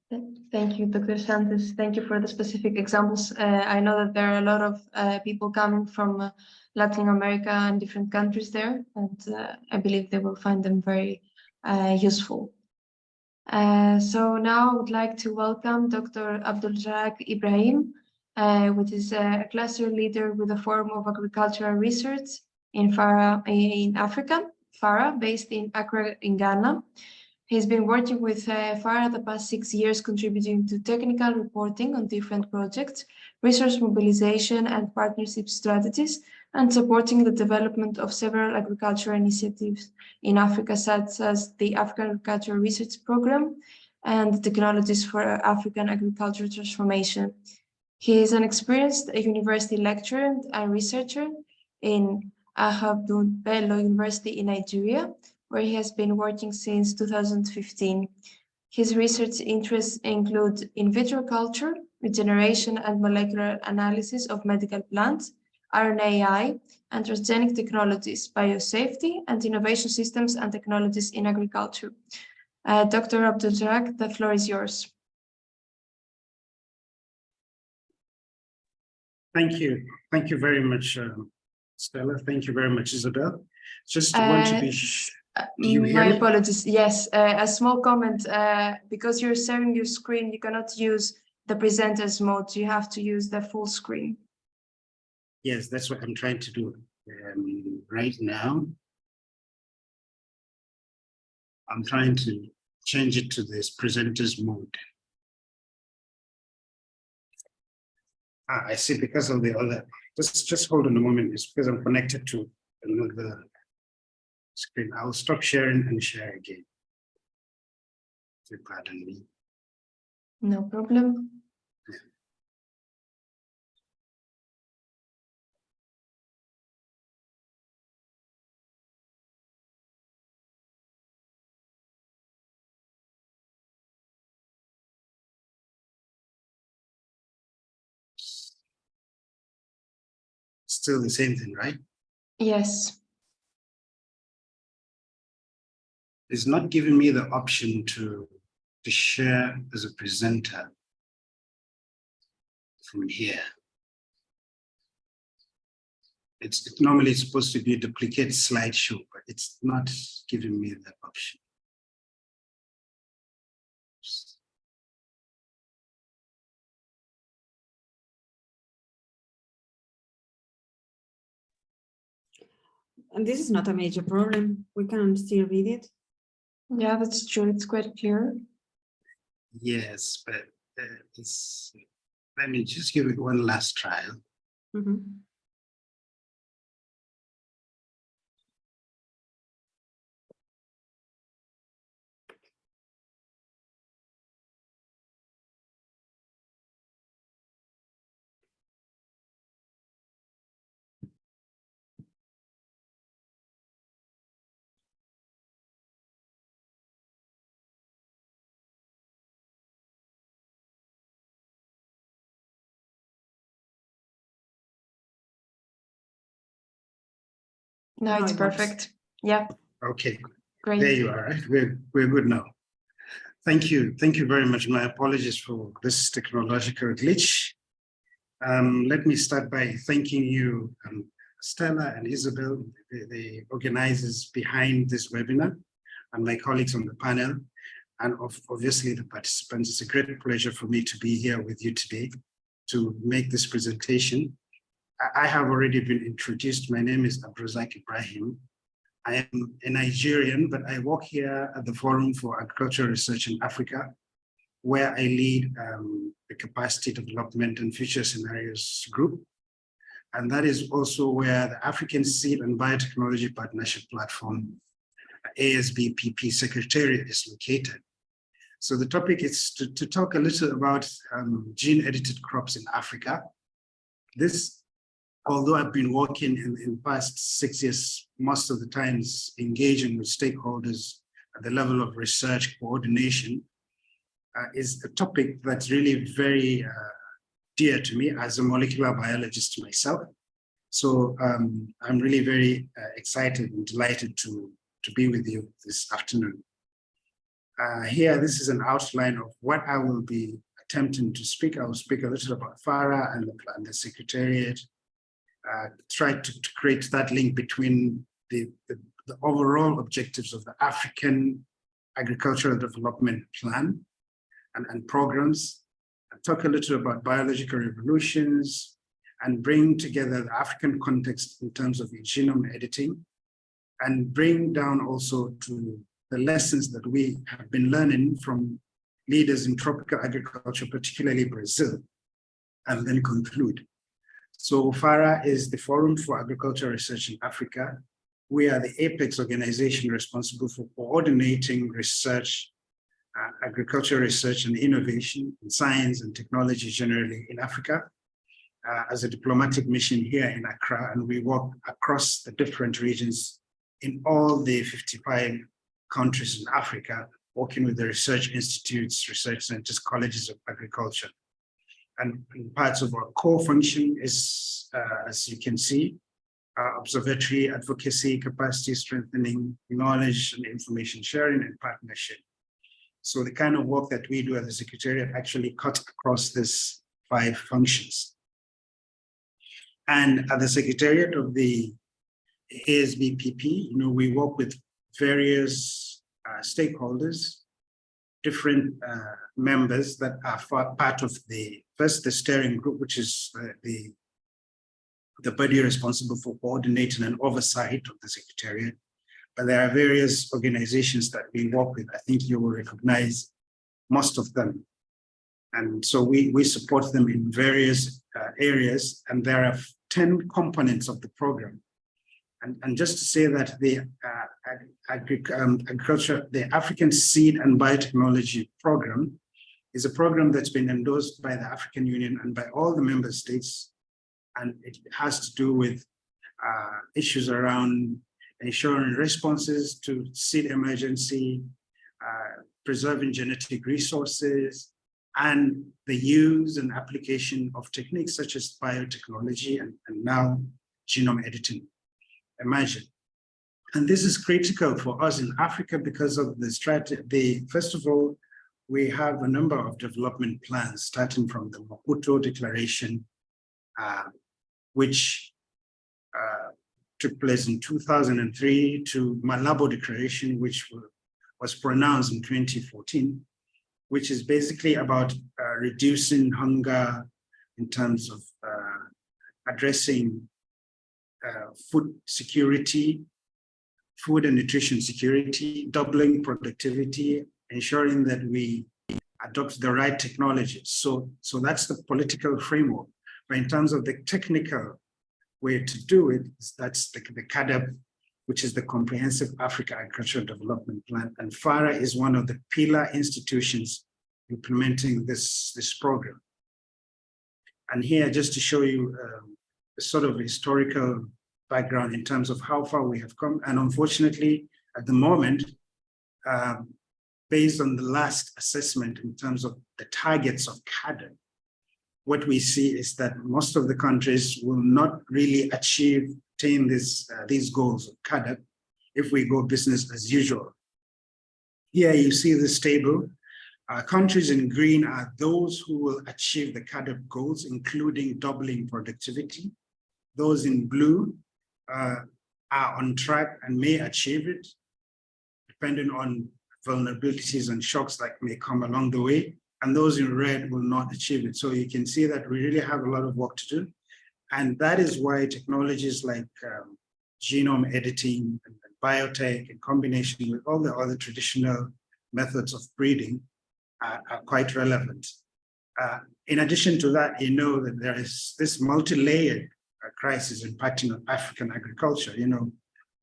Thank you, Dr. Sanchez. Thank you for the specific examples. I know that there are a lot of people coming from Latin America and different countries there, and I believe they will find them very useful. So now I would like to welcome Dr. Abdulrazak Ibrahim, which is a cluster leader with the Forum of Agricultural Research in FARA in Africa, FARA, based in Accra in Ghana. He's been working with FARA the past 6 years, contributing to technical reporting on different projects, resource mobilization and partnership strategies, and supporting the development of several agricultural initiatives in Africa, such as the African Agricultural Research Program and Technologies for African Agricultural Transformation. He is an experienced university lecturer and researcher in Ahmadu Bello University in Nigeria, where he has been working since 2015. His research interests include in vitro culture, regeneration and molecular analysis of medical plants, RNAi, and transgenic technologies, biosafety, and innovation systems and technologies in agriculture. Dr. Abdulrazak, the floor is yours. Thank you. Thank you very much, Stella. Thank you very much, Isabel. Just want to be my apologies. Yes, a small comment. Because you're sharing your screen, you cannot use the presenter's mode. You have to use the full screen. Yes, that's what I'm trying to do right now. I'm trying to change it to this presenter's mode. I see, because of the other. Just hold on a moment. It's because I'm connected to another screen. I'll stop sharing and share again. Pardon me. No problem. Yeah. Still the same thing, right? Yes. It's not giving me the option to share as a presenter from here. It's normally supposed to be a duplicate slideshow, but it's not giving me that option. And this is not a major problem. We can still read it. Yeah, that's true. It's quite clear. Yes, but let me just give it one last trial. Mm-hmm. No, Now it's it works. perfect. Yeah. Okay, Great. there you are, right? We're good now. Thank you very much. My apologies for this technological glitch. Let me start by thanking you, Stella and Isabel, the organizers behind this webinar, and my colleagues on the panel, and obviously the participants. It's a great pleasure for me to be here with you today to make this presentation. I have already been introduced. My name is Abdulrazak Ibrahim. I am a Nigerian, but I work here at the Forum for Agricultural Research in Africa, where I lead the Capacity Development and Future Scenarios Group. And that is also where the African Seed and Biotechnology Partnership Platform, ASBPP Secretariat, is located. So the topic is to talk a little about gene-edited crops in Africa. This, although I've been working in the past 6 years, most of the times engaging with stakeholders at the level of research coordination, is a topic that's really very dear to me as a molecular biologist myself. So I'm really very excited and delighted to be with you this afternoon. Here, this is an outline of what I will be attempting to speak. I will speak a little about FARA and the Secretariat, try to create that link between the overall objectives of the African Agricultural Development Plan and programs, talk a little about biological revolutions, and bring together the African context in terms of genome editing, and bring down also to the lessons that we have been learning from leaders in tropical agriculture, particularly Brazil, and then conclude. So FARA is the Forum for Agricultural Research in Africa. We are the apex organization responsible for coordinating research, agricultural research and innovation in science and technology generally in Africa, as a diplomatic mission here in Accra, and we work across the different regions in all the 55 countries in Africa, working with the research institutes, research centers, colleges of agriculture. And parts of our core function is, as you can see, observatory, advocacy, capacity strengthening, knowledge and information sharing, and partnership. So the kind of work that we do at the Secretariat actually cuts across these 5 functions. And at the Secretariat of the ASBPP, we work with various stakeholders, different members that are part of the steering group, which is the body responsible for coordinating and oversight of the Secretariat. But there are various organizations that we work with. I think you will recognize most of them. And so we support them in various areas, and there are 10 components of the program. And just to say that the the African Seed and Biotechnology Program is a program that's been endorsed by the African Union and by all the member states. And it has to do with issues around ensuring responses to seed emergency, preserving genetic resources, and the use and application of techniques such as biotechnology and now genome editing emerging. And this is critical for us in Africa because of the strategy. First of all, we have a number of development plans starting from the Maputo Declaration, which took place in 2003, to Malabo Declaration, which was pronounced in 2014, which is basically about reducing hunger in terms of addressing food security, food and nutrition security, doubling productivity, ensuring that we adopt the right technologies. So that's the political framework. But in terms of the technical way to do it, that's the CADEP, which is the Comprehensive Africa Agricultural Development Plan. And FARA is one of the pillar institutions implementing this program. And here, just to show you a sort of historical background in terms of how far we have come. And unfortunately, at the moment, based on the last assessment in terms of the targets of CADEP, what we see is that most of the countries will not really attain these goals of CADEP if we go business as usual. Here you see this table. Countries in green are those who will achieve the CADEP goals, including doubling productivity. Those in blue are on track and may achieve it, depending on vulnerabilities and shocks that may come along the way. And those in red will not achieve it. So you can see that we really have a lot of work to do. And that is why technologies like genome editing and biotech in combination with all the other traditional methods of breeding are quite relevant. In addition to that, you know that there is this multi-layered crisis impacting on African agriculture, you know,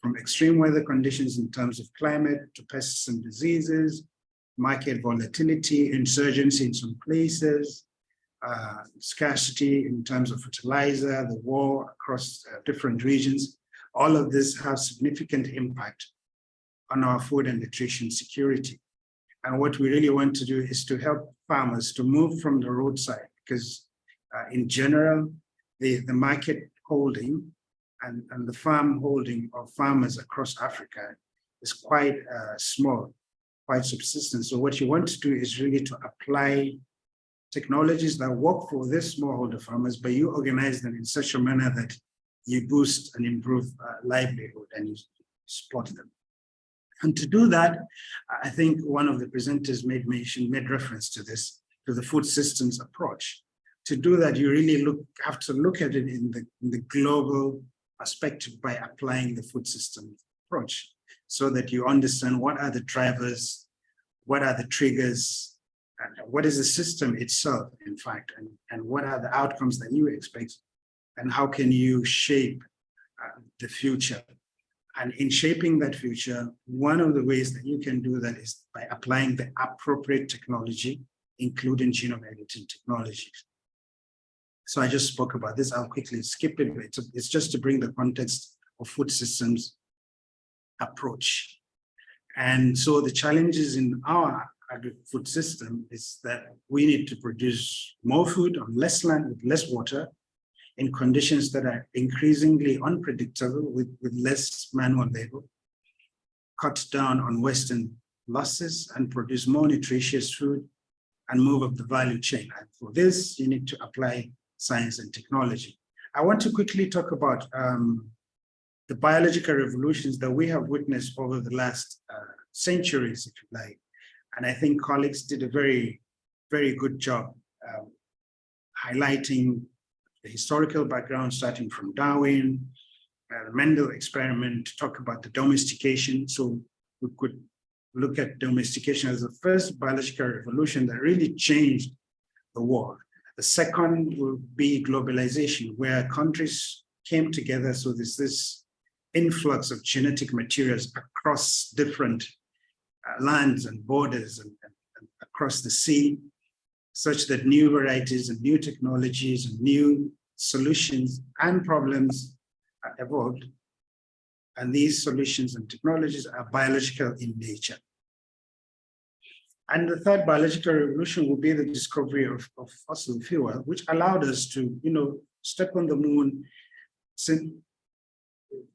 from extreme weather conditions in terms of climate to pests and diseases, market volatility, insurgency in some places, scarcity in terms of fertilizer, the war across different regions. All of this has significant impact on our food and nutrition security. And what we really want to do is to help farmers to move from the roadside, because in general, the market holding and the farm holding of farmers across Africa is quite small, quite subsistent. So what you want to do is really to apply technologies that work for these smallholder farmers, but you organize them in such a manner that you boost and improve livelihood and you support them. And to do that, I think one of the presenters made reference to this, to the food systems approach. To do that, you really have to look at it in the global perspective by applying the food system approach, so that you understand what are the drivers, what are the triggers, and what is the system itself, in fact, and what are the outcomes that you expect, and how can you shape the future. And in shaping that future, one of the ways that you can do that is by applying the appropriate technology, including genome editing technologies. So I just spoke about this. I'll quickly skip it. It's just to bring the context of food systems approach. And so the challenges in our agri-food system is that we need to produce more food on less land with less water, in conditions that are increasingly unpredictable with less manual labor, cut down on waste and losses, and produce more nutritious food and move up the value chain. And for this, you need to apply science and technology. I want to quickly talk about the biological revolutions that we have witnessed over the last centuries, if you like. And I think colleagues did a very, very good job highlighting the historical background, starting from Darwin, the Mendel experiment, to talk about the domestication. So we could look at domestication as the first biological revolution that really changed the world. The second will be globalization, where countries came together. So there's this influx of genetic materials across different lands and borders and across the sea, such that new varieties and new technologies and new solutions and problems are evolved. And these solutions and technologies are biological in nature. And the third biological revolution will be the discovery of fossil fuel, which allowed us to, step on the moon,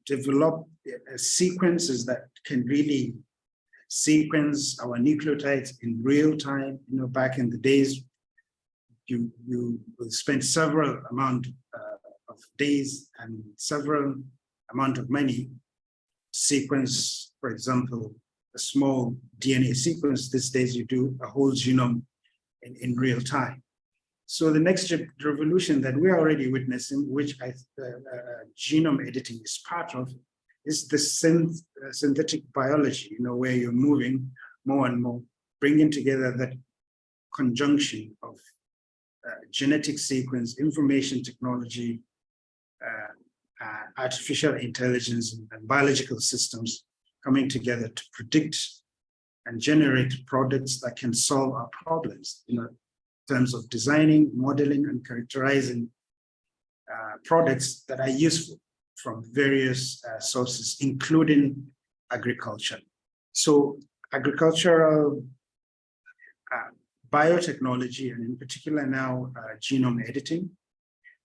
develop sequences that can really sequence our nucleotides in real time. Back in the days, you will spend several amount of days and several amount of money sequence, for example, a small DNA sequence. These days you do a whole genome in real time. So the next revolution that we're already witnessing, which genome editing is part of, is the synthetic biology, where you're moving more and more, bringing together that conjunction of genetic sequence, information technology, artificial intelligence, and biological systems coming together to predict and generate products that can solve our problems, in terms of designing, modeling, and characterizing products that are useful from various sources, including agriculture. So agricultural biotechnology, and in particular now genome editing,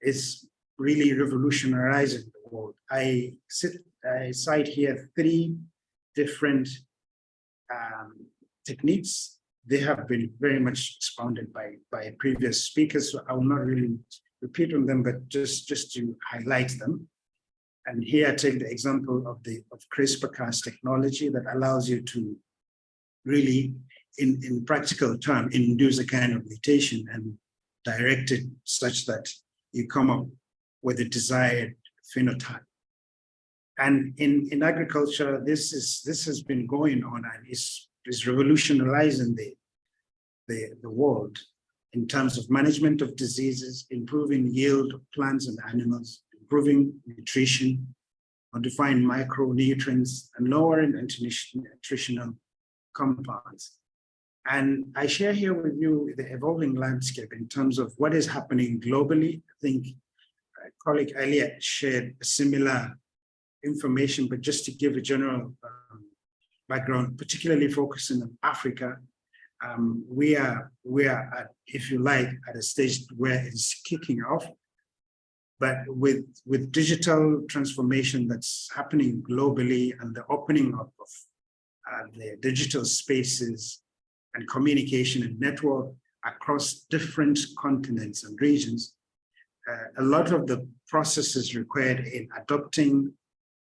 is really revolutionizing the world. I cite here 3 different techniques. They have been very much expounded by previous speakers, so I will not really repeat on them, but just to highlight them. And here I take the example of CRISPR-Cas technology that allows you to really, in practical terms, induce a kind of mutation and direct it such that you come up with the desired phenotype. And in agriculture, this has been going on and is revolutionizing the world in terms of management of diseases, improving yield of plants and animals, improving nutrition, modifying micronutrients, and lowering nutritional compounds. And I share here with you the evolving landscape in terms of what is happening globally. I think a colleague earlier shared similar information, but just to give a general background, particularly focusing on Africa, we are at, if you like, at a stage where it's kicking off. But with digital transformation that's happening globally and the opening up of the digital spaces and communication and network across different continents and regions, a lot of the processes required in adopting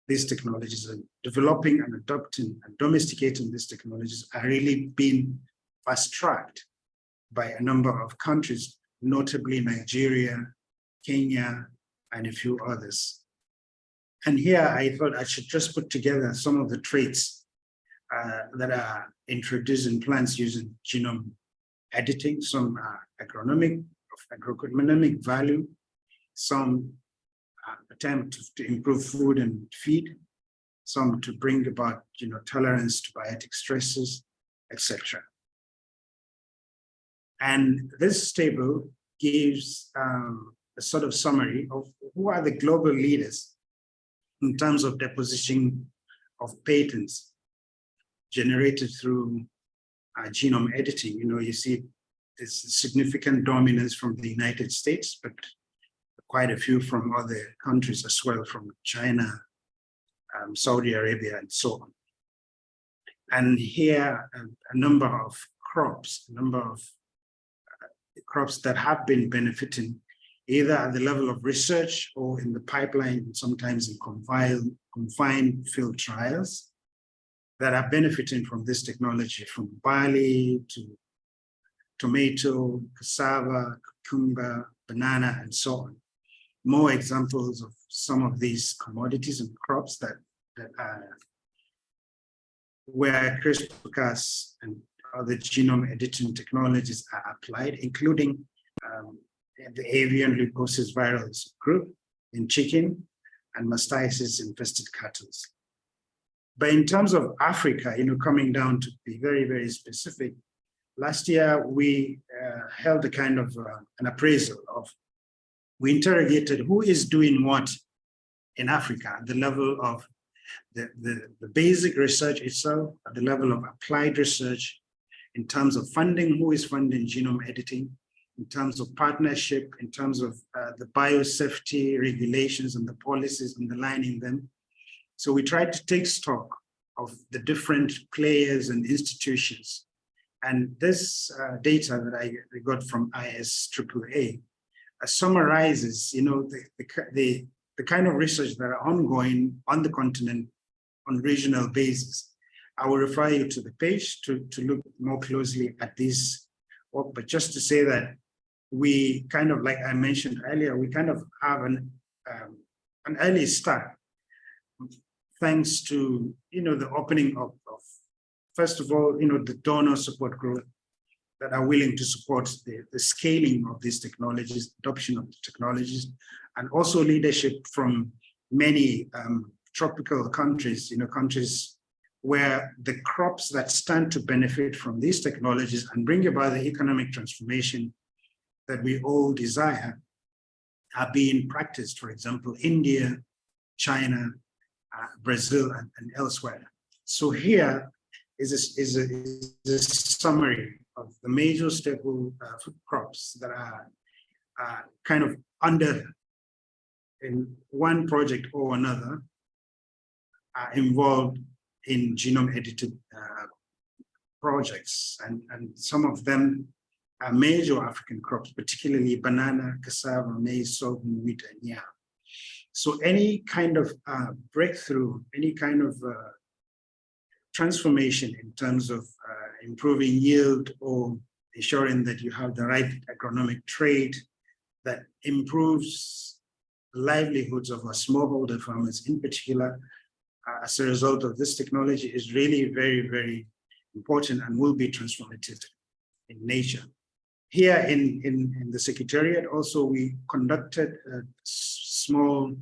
these technologies and developing and adopting and domesticating these technologies are really being fast-tracked by a number of countries, notably Nigeria, Kenya, and a few others. And here I thought I should just put together some of the traits that are introduced in plants using genome editing. Some are agronomic, of agroeconomic value, some attempt to improve food and feed, some to bring about tolerance to biotic stresses, etc. And this table gives a sort of summary of who are the global leaders in terms of deposition of patents generated through genome editing. You see this significant dominance from the United States, but quite a few from other countries as well, from China, Saudi Arabia, and so on. And here, a number of crops, crops that have been benefiting either at the level of research or in the pipeline, sometimes in confined field trials, that are benefiting from this technology, from barley to tomato, cassava, cucumber, banana, and so on. More examples of some of these commodities and crops that are where CRISPR-Cas and other genome editing technologies are applied, including the avian leukosis virus group in chicken and mastitis infested cattle. But in terms of Africa, coming down to be very, very specific, last year we held a kind of an appraisal of, we interrogated who is doing what in Africa at the level of the basic research itself, at the level of applied research, in terms of funding, who is funding genome editing, in terms of partnership, in terms of the biosafety regulations and the policies underlining them. So we tried to take stock of the different players and institutions. And this data that I got from ISAAA summarizes, the kind of research that are ongoing on the continent on regional basis. I will refer you to the page to look more closely at this work, but just to say that we kind of, like I mentioned earlier, we kind of have an early start, thanks to the opening of first of all, the donor support group that are willing to support the scaling of these technologies, adoption of the technologies, and also leadership from many tropical countries, countries where the crops that stand to benefit from these technologies and bring about the economic transformation that we all desire are being practiced. For example, India, China, Brazil, and elsewhere. So here is a summary of the major staple food crops that are kind of under in one project or another, are involved in genome edited projects, and some of them are major African crops, particularly banana, cassava, maize, sorghum, wheat, and yam. So any kind of breakthrough, any kind of transformation in terms of improving yield or ensuring that you have the right agronomic trait that improves livelihoods of our smallholder farmers in particular, as a result of this technology, is really very, very important and will be transformative in nature. Here in the Secretariat also, we conducted a small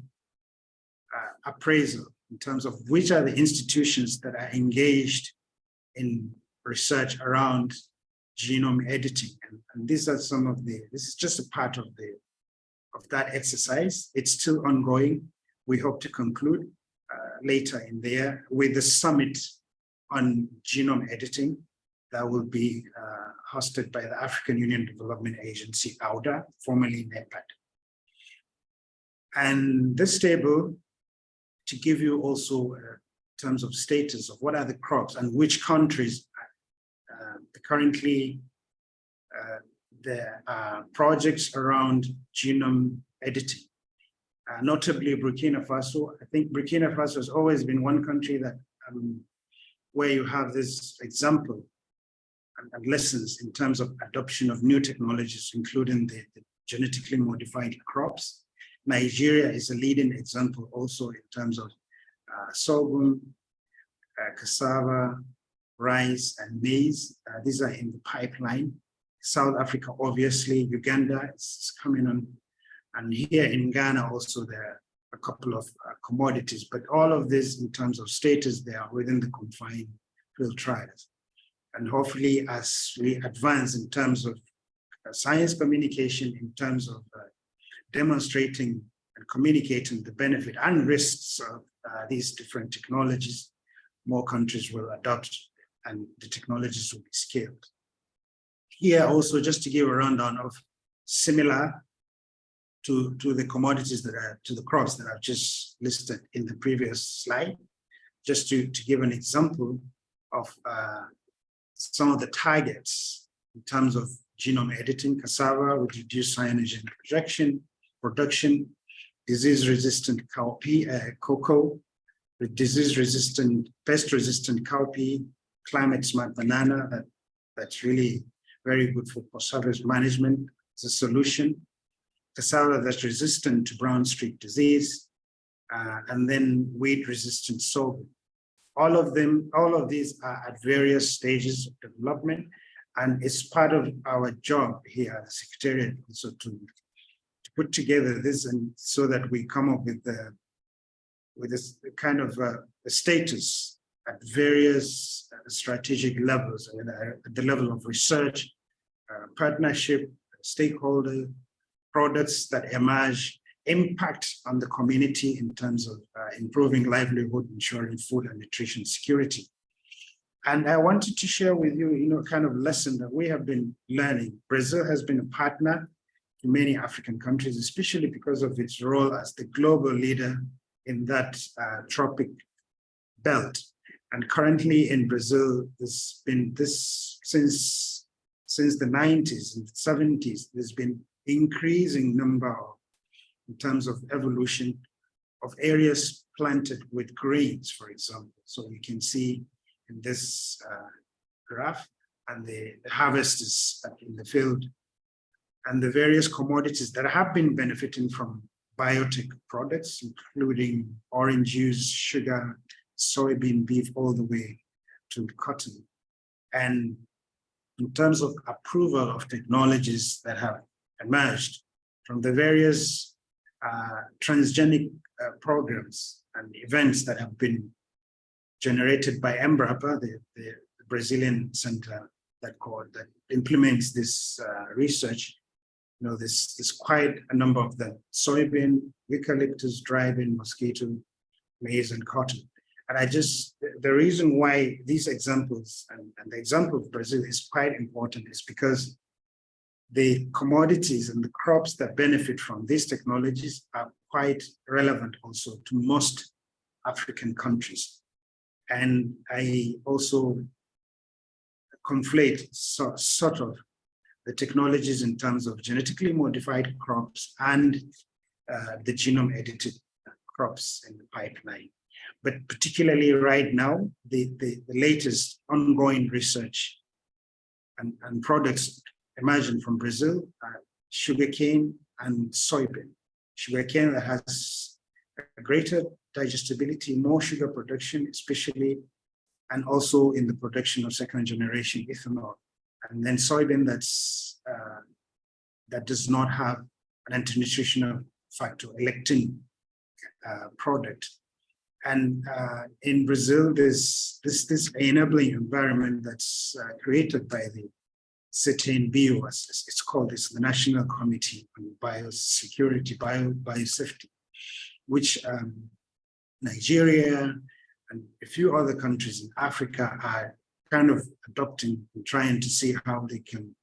appraisal in terms of which are the institutions that are engaged in research around genome editing. And these are some of this is just a part of that exercise. It's still ongoing. We hope to conclude later in the year with the summit on genome editing that will be hosted by the African Union Development Agency, AUDA, formerly NEPAD. And this table, to give you also in terms of status of what are the crops and which countries currently there are projects around genome editing. Notably Burkina Faso. I think Burkina Faso has always been one country that where you have this example and lessons in terms of adoption of new technologies, including the genetically modified crops. Nigeria is a leading example also in terms of sorghum, cassava, rice, and maize. These are in the pipeline. South Africa, obviously, Uganda is coming on. And here in Ghana also there are a couple of commodities, but all of this in terms of status, they are within the confined field trials. And hopefully as we advance in terms of science communication, in terms of demonstrating and communicating the benefit and risks of these different technologies, more countries will adopt and the technologies will be scaled. Here also, just to give a rundown of similar to the commodities that are, to the crops that I've just listed in the previous slide, just to give an example of some of the targets in terms of genome editing. Cassava with reduced cyanogen production, disease-resistant cocoa, with disease-resistant, pest-resistant cowpea, climate-smart banana, that's really very good for post-harvest management as a solution. Cassava that's resistant to brown streak disease, and then weed-resistant sorghum. All of these are at various stages of development, and it's part of our job here at the Secretariat also to put together this, and so that we come up with this kind of a status at various strategic levels, at the level of research, partnership, stakeholder, products that emerge, impact on the community in terms of improving livelihood, ensuring food and nutrition security. And I wanted to share with you, kind of lesson that we have been learning. Brazil has been a partner to many African countries, especially because of its role as the global leader in that tropic belt. And currently in Brazil, there's been this since the 90s and 70s, there's been increasing number in terms of evolution of areas planted with grains, for example. So you can see in this graph, and the harvest is in the field, and the various commodities that have been benefiting from biotech products, including orange juice, sugar, soybean, beef, all the way to cotton. And in terms of approval of technologies that have emerged from the various transgenic programs and events that have been generated by Embrapa, the Brazilian center that implements this research. There's quite a number of them: soybean, eucalyptus, dry-bean, mosquito, maize, and cotton. And the reason why these examples and the example of Brazil is quite important is because the commodities and the crops that benefit from these technologies are quite relevant also to most African countries. And I also conflate sort of the technologies in terms of genetically modified crops and the genome edited crops in the pipeline. But particularly right now, the latest ongoing research and products emerging from Brazil are sugarcane and soybean. sugarcane that has a greater digestibility, more sugar production, especially, and also in the production of second generation ethanol. And then soybean that does not have an anti-nutritional factor, a lectin product. And in Brazil, there's this enabling environment that's created by the ChileBIO, as it's called. It's the National Committee on Biosecurity, Biosafety, which Nigeria and a few other countries in Africa are kind of adopting and trying to see how they can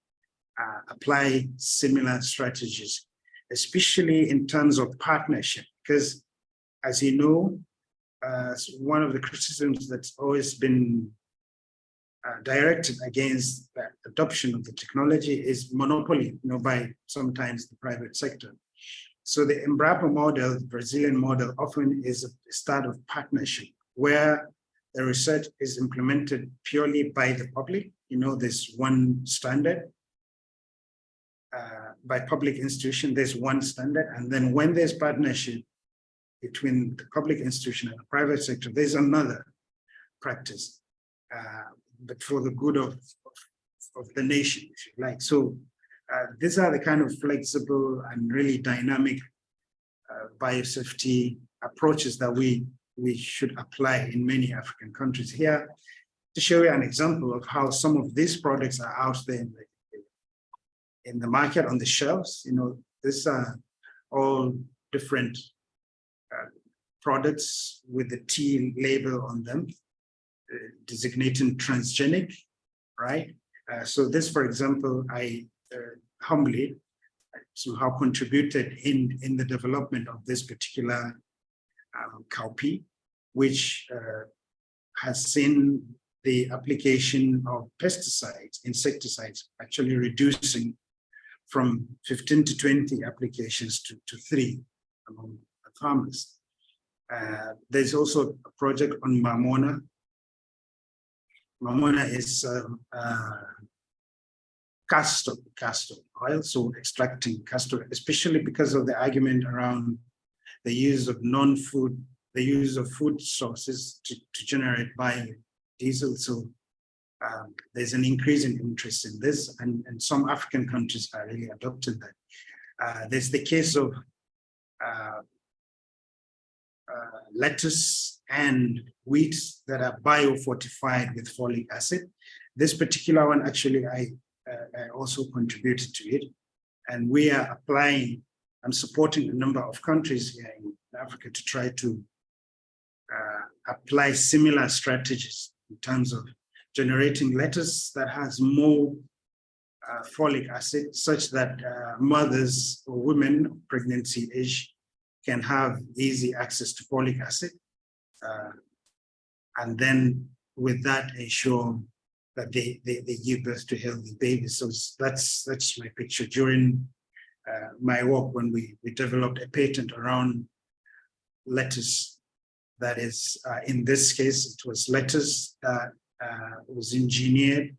apply similar strategies, especially in terms of partnership. Because, as you know, one of the criticisms that's always been directed against the adoption of the technology is monopoly, by sometimes the private sector. So the Embrapa model, the Brazilian model, often is a start of partnership where the research is implemented purely by the public. There's one standard. By public institution, there's one standard. And then when there's partnership between the public institution and the private sector, there's another practice, but for the good of the nation, if you like. So these are the kind of flexible and really dynamic biosafety approaches that we should apply in many African countries. Here, to show you an example of how some of these products are out there in the market, on the shelves. These are all different products with the T label on them, designating transgenic, right? So this, for example, I humbly somehow contributed in the development of this particular cowpea, which has seen the application of pesticides, insecticides, actually reducing from 15 to 20 applications to 3 among the farmers. There's also a project on Mamona. Mamona is castor oil, so extracting castor, especially because of the argument around the use of food sources to generate biodiesel. So there's an increasing interest in this, and some African countries are really adopting that. There's the case of lettuce and wheat that are biofortified with folic acid. This particular one, actually, I also contributed to it. And we are applying and supporting a number of countries here in Africa to try to apply similar strategies in terms of generating lettuce that has more folic acid, such that mothers or women of pregnancy age can have easy access to folic acid, and then with that ensure that they give birth to healthy babies. So that's my picture during my work when we developed a patent around lettuce. That is, in this case, it was lettuce that was engineered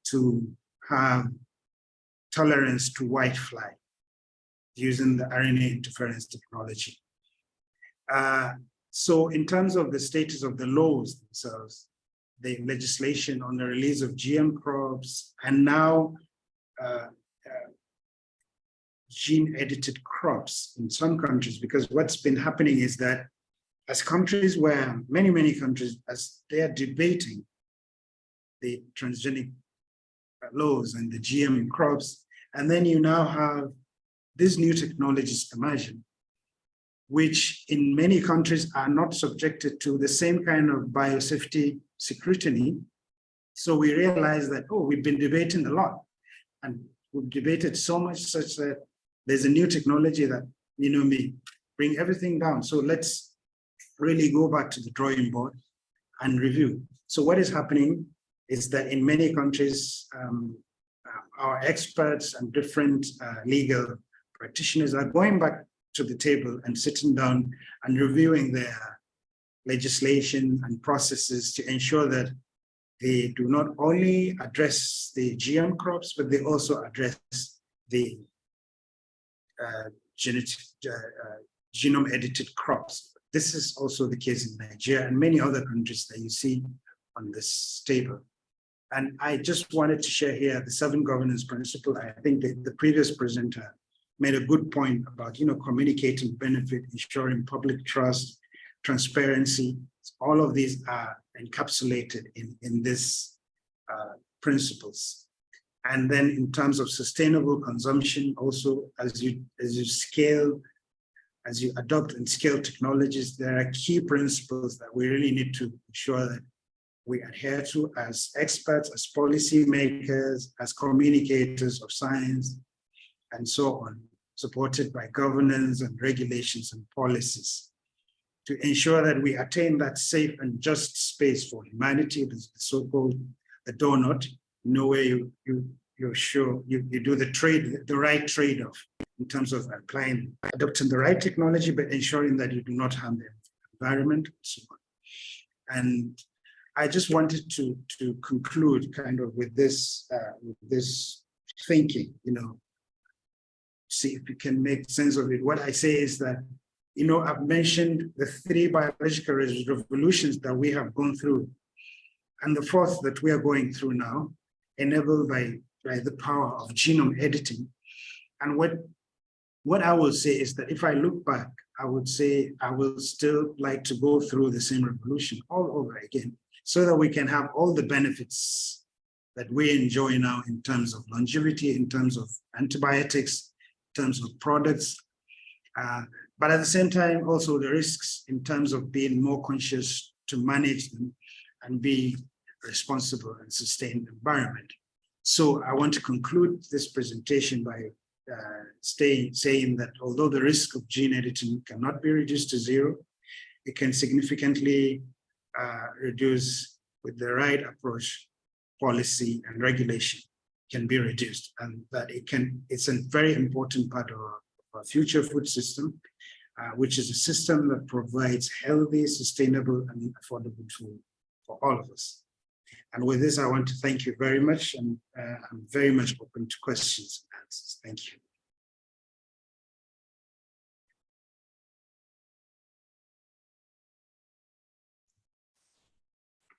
to have tolerance to whitefly using the RNA interference technology. So in terms of the status of the laws themselves, the legislation on the release of GM crops, and now gene-edited crops in some countries, because what's been happening is that as countries where many countries, as they are debating the transgenic laws and the GM crops, and then you now have these new technologies emerging, which in many countries are not subjected to the same kind of biosafety scrutiny. So we realize that, we've been debating a lot, and we've debated so much such that there's a new technology that, may bring everything down. So let's really go back to the drawing board and review. So what is happening is that in many countries, our experts and different legal practitioners are going back to the table and sitting down and reviewing their legislation and processes to ensure that they do not only address the GM crops, but they also address the genome-edited crops. This is also the case in Nigeria and many other countries that you see on this table. And I just wanted to share here the 7 governance principles. I think the previous presenter made a good point about, communicating benefit, ensuring public trust, transparency. All of these are encapsulated in these principles. And then in terms of sustainable consumption, also as you adopt and scale technologies, there are key principles that we really need to ensure that we adhere to as experts, as policymakers, as communicators of science, and so on, supported by governance and regulations and policies to ensure that we attain that safe and just space for humanity, the so-called the donut, where you do the right trade-off in terms of adopting the right technology, but ensuring that you do not harm the environment, and so on. And I just wanted to conclude kind of with this thinking, see if you can make sense of it. What I say is that, I've mentioned the 3 biological revolutions that we have gone through, and the 4th that we are going through now, enabled by the power of genome editing. And what I will say is that if I look back, I would say I will still like to go through the same revolution all over again, so that we can have all the benefits that we enjoy now in terms of longevity, in terms of antibiotics, in terms of products, but at the same time, also the risks in terms of being more conscious to manage them and be responsible and sustain the environment. So I want to conclude this presentation by saying that although the risk of gene editing cannot be reduced to 0, it can significantly reduce with the right approach, policy and regulation can be reduced, and that it's a very important part of our future food system, which is a system that provides healthy, sustainable and affordable food for all of us. And with this, I want to thank you very much, and I'm very much open to questions and answers. Thank you.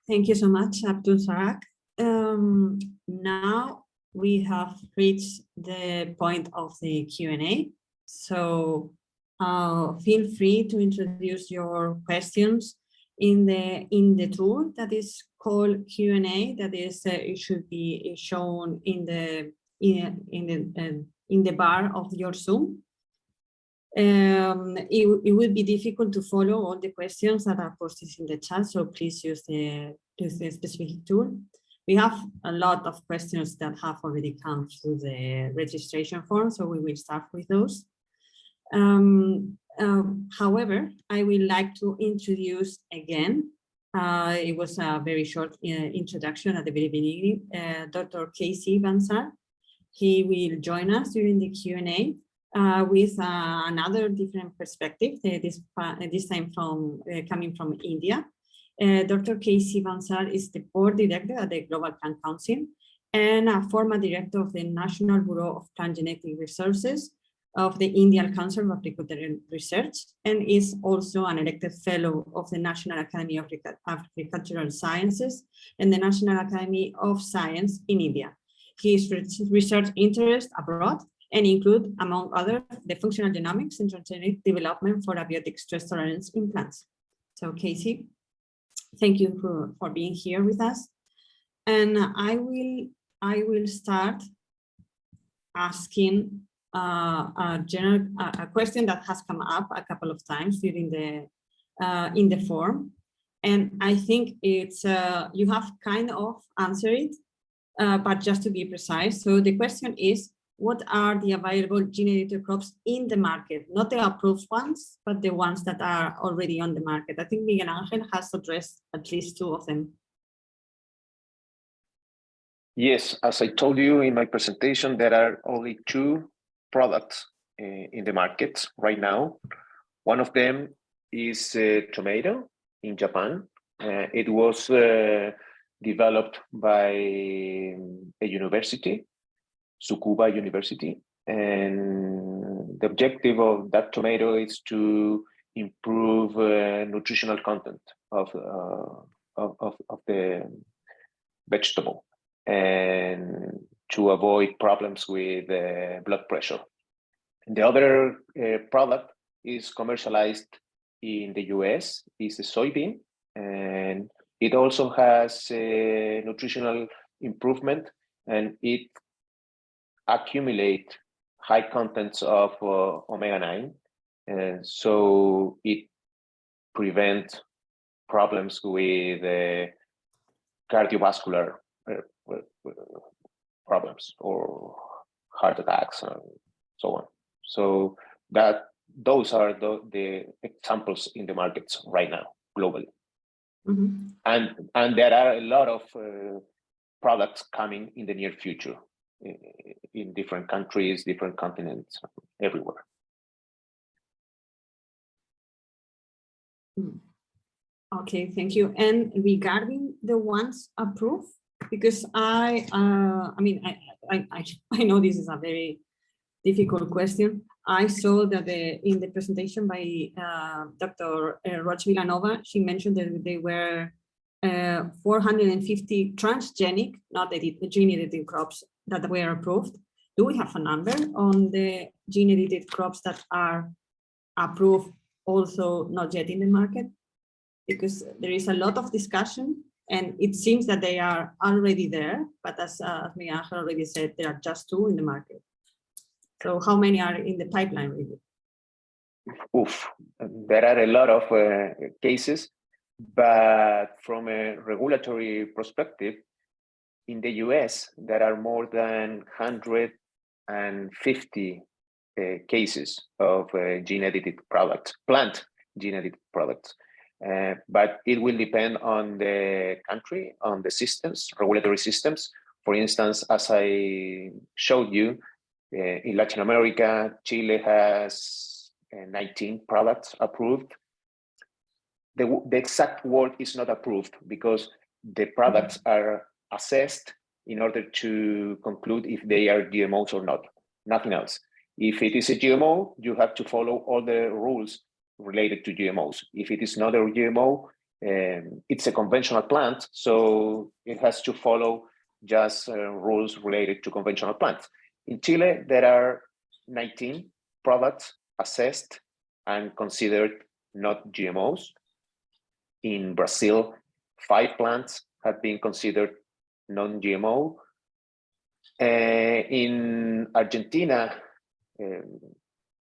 Thank you so much, Abdulrazak. Now we have reached the point of the Q&A. So feel free to introduce your questions in the tool that is called Q&A. That is, it should be shown in the bar of your Zoom. It will be difficult to follow all the questions that are posted in the chat, so please use the specific tool. We have a lot of questions that have already come through the registration form, so we will start with those. However, I would like to introduce again, it was a very short introduction at the very beginning, Dr. Casey Bansal. He will join us during the Q&A with another different perspective, this time coming from India. Dr. Casey Bansal is the board director at the Global Plant Council and a former director of the National Bureau of Plant Genetic Resources of the Indian Council of Agricultural Research, and is also an elected fellow of the National Academy of Agricultural Sciences and the National Academy of Science in India. His research interests abroad and include, among others, the functional genomics and transgenic development for abiotic stress tolerance in plants. So Casey, thank you for being here with us. And I will start asking a question that has come up a couple of times during in the form, and I think it's you have kind of answered it, but just to be precise. So the question is, what are the available gene-edited crops in the market? Not the approved ones, but the ones that are already on the market. I think Miguel Angel has addressed at least 2 of them. Yes, as I told you in my presentation, there are only 2 products in the market right now. One of them is tomato in Japan. It was developed by a university, Tsukuba University, and the objective of that tomato is to improve nutritional content of the vegetable and to avoid problems with blood pressure. The other product is commercialized in the US, is a soybean, and it also has nutritional improvement, and it accumulates high contents of omega-9, and so it prevents problems with cardiovascular problems or heart attacks and so on. So those are the examples in the markets right now globally. Mm-hmm. And there are a lot of products coming in the near future in different countries, different continents, everywhere. Okay, thank you. And regarding the ones approved, because I know this is a very difficult question. I saw that in the presentation by Dr. Roig Villanova, she mentioned that there were 450 transgenic, not gene-edited crops that were approved. Do we have a number on the gene-edited crops that are approved, also not yet in the market? Because there is a lot of discussion and it seems that they are already there, but as Miguel Angel already said, there are just 2 in the market. So how many are in the pipeline really? There are a lot of cases, but from a regulatory perspective, in the US, there are more than 150 cases of gene-edited products, plant gene-edited products. But it will depend on the country, on the systems, regulatory systems. For instance, as I showed you, in Latin America, Chile has 19 products approved. The exact word is not approved because the products are assessed in order to conclude if they are GMOs or not, nothing else. If it is a GMO, you have to follow all the rules related to GMOs. If it is not a GMO, it's a conventional plant, so it has to follow just rules related to conventional plants. In Chile, there are 19 products assessed and considered not GMOs. In Brazil, 5 plants have been considered non-GMO. In Argentina,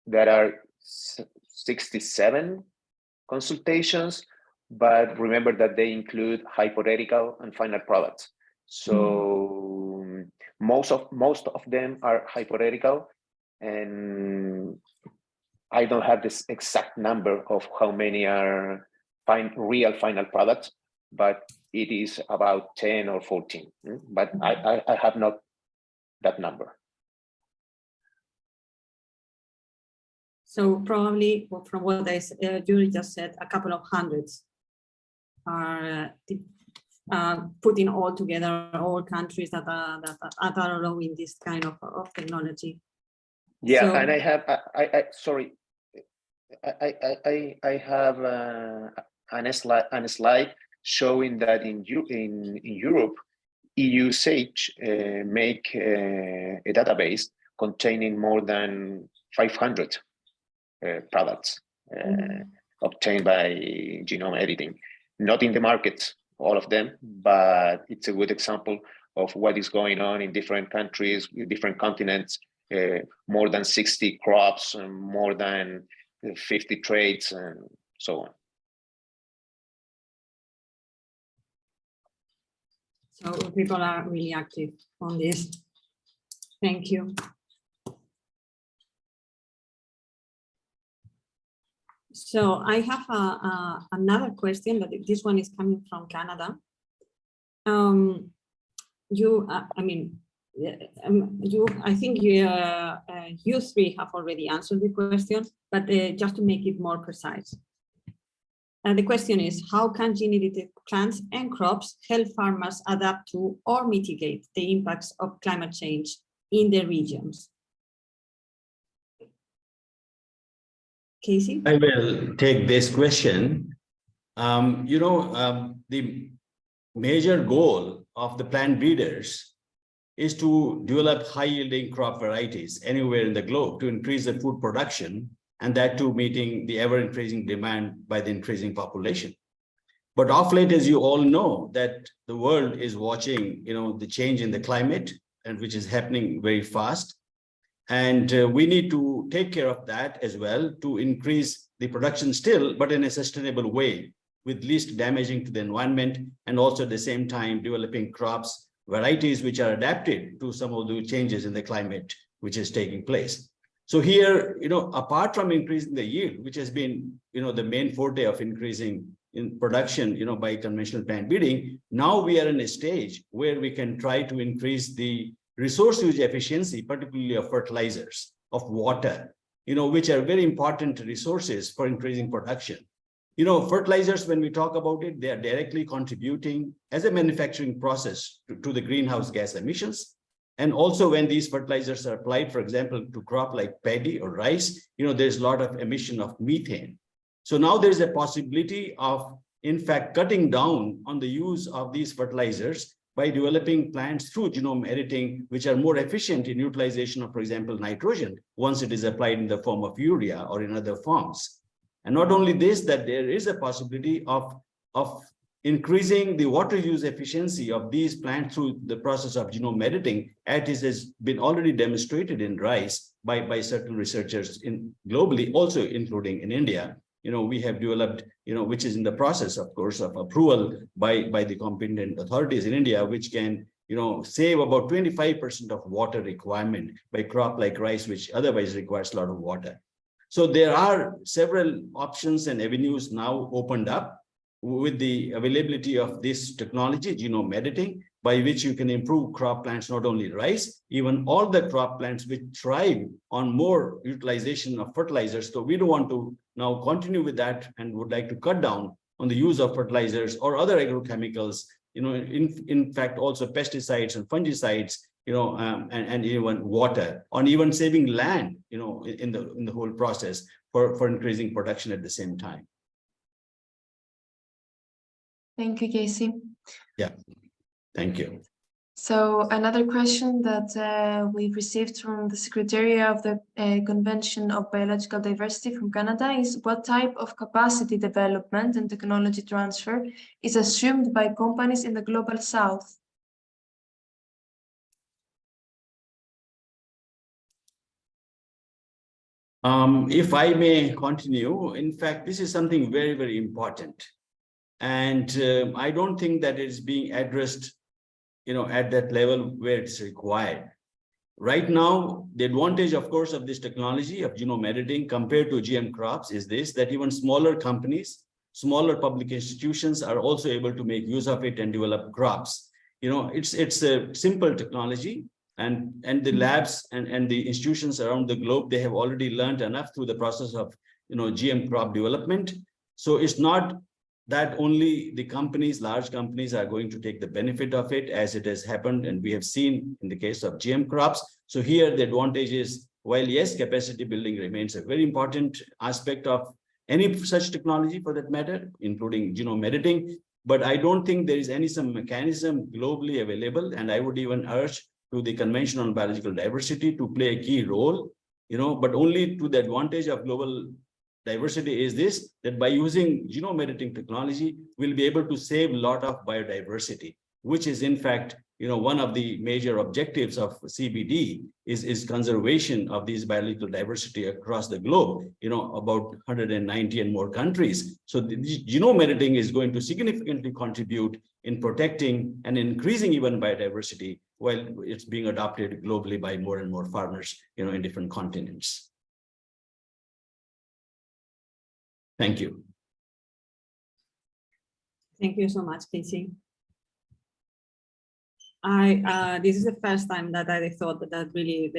there are 67 consultations, but remember that they include hypothetical and final products. So most of them are hypothetical, and I don't have this exact number of how many are real final products, but it is about 10 or 14. But I have not that number. So probably from what Julie just said, a couple of hundreds are putting all together all countries that are allowing this kind of technology. Yeah, so, and I have I have a slide showing that in Europe, EU SAGE make a database containing more than 500 products obtained by genome editing. Not in the market, all of them, but it's a good example of what is going on in different countries, different continents, more than 60 crops, and more than 50 traits, and so on. So people are really active on this. Thank you. So I have another question, but this one is coming from Canada. I think you 3 have already answered the question, but just to make it more precise. The question is, how can gene-edited plants and crops help farmers adapt to or mitigate the impacts of climate change in their regions? Casey? I will take this question. The major goal of the plant breeders is to develop high-yielding crop varieties anywhere in the globe to increase the food production, and that too meeting the ever-increasing demand by the increasing population. But of late, as you all know, that the world is watching, the change in the climate, and which is happening very fast. And we need to take care of that as well to increase the production still, but in a sustainable way, with least damaging to the environment, and also at the same time developing crops, varieties which are adapted to some of the changes in the climate which is taking place. So here, apart from increasing the yield, which has been, the main forte of increasing in production, by conventional plant breeding, now we are in a stage where we can try to increase the resource use efficiency, particularly of fertilizers, of water, which are very important resources for increasing production. Fertilizers, when we talk about it, they are directly contributing as a manufacturing process to the greenhouse gas emissions. And also when these fertilizers are applied, for example, to crop like paddy or rice, there's a lot of emission of methane. So now there's a possibility of, in fact, cutting down on the use of these fertilizers by developing plants through genome editing, which are more efficient in utilization of, for example, nitrogen, once it is applied in the form of urea or in other forms. And not only this, that there is a possibility of increasing the water use efficiency of these plants through the process of genome editing, as has been already demonstrated in rice by certain researchers globally, also including in India. We have developed, which is in the process, of course, of approval by the competent authorities in India, which can, save about 25% of water requirement by crop like rice, which otherwise requires a lot of water. So there are several options and avenues now opened up with the availability of this technology, genome editing, by which you can improve crop plants, not only rice, even all the crop plants which thrive on more utilization of fertilizers. So we don't want to now continue with that and would like to cut down on the use of fertilizers or other agrochemicals, in fact, also pesticides and fungicides, and even water, on even saving land, in the whole process for increasing production at the same time. Thank you, Casey. Yeah, thank you. So another question that we've received from the Secretary of the Convention of Biological Diversity from Canada is, what type of capacity development and technology transfer is assumed by companies in the Global South? If I may continue, in fact, this is something very, very important. And I don't think that it's being addressed, at that level where it's required. Right now, the advantage, of course, of this technology of genome editing compared to GM crops is this, that even smaller companies, smaller public institutions are also able to make use of it and develop crops. It's a simple technology, and the labs and the institutions around the globe, they have already learned enough through the process of, GM crop development. So it's not that only the companies, large companies, are going to take the benefit of it, as it has happened, and we have seen in the case of GM crops. So here the advantage is, while yes, capacity building remains a very important aspect of any such technology for that matter, including genome editing, but I don't think there is some mechanism globally available, and I would even urge to the Convention on Biological Diversity to play a key role, but only to the advantage of global diversity is this, that by using genome editing technology, we'll be able to save a lot of biodiversity, which is in fact, one of the major objectives of CBD is conservation of these biological diversity across the globe, about 190 and more countries. So the genome editing is going to significantly contribute in protecting and increasing even biodiversity, while it's being adopted globally by more and more farmers, in different continents. Thank you. Thank you so much, Casey. This is the first time that I thought that really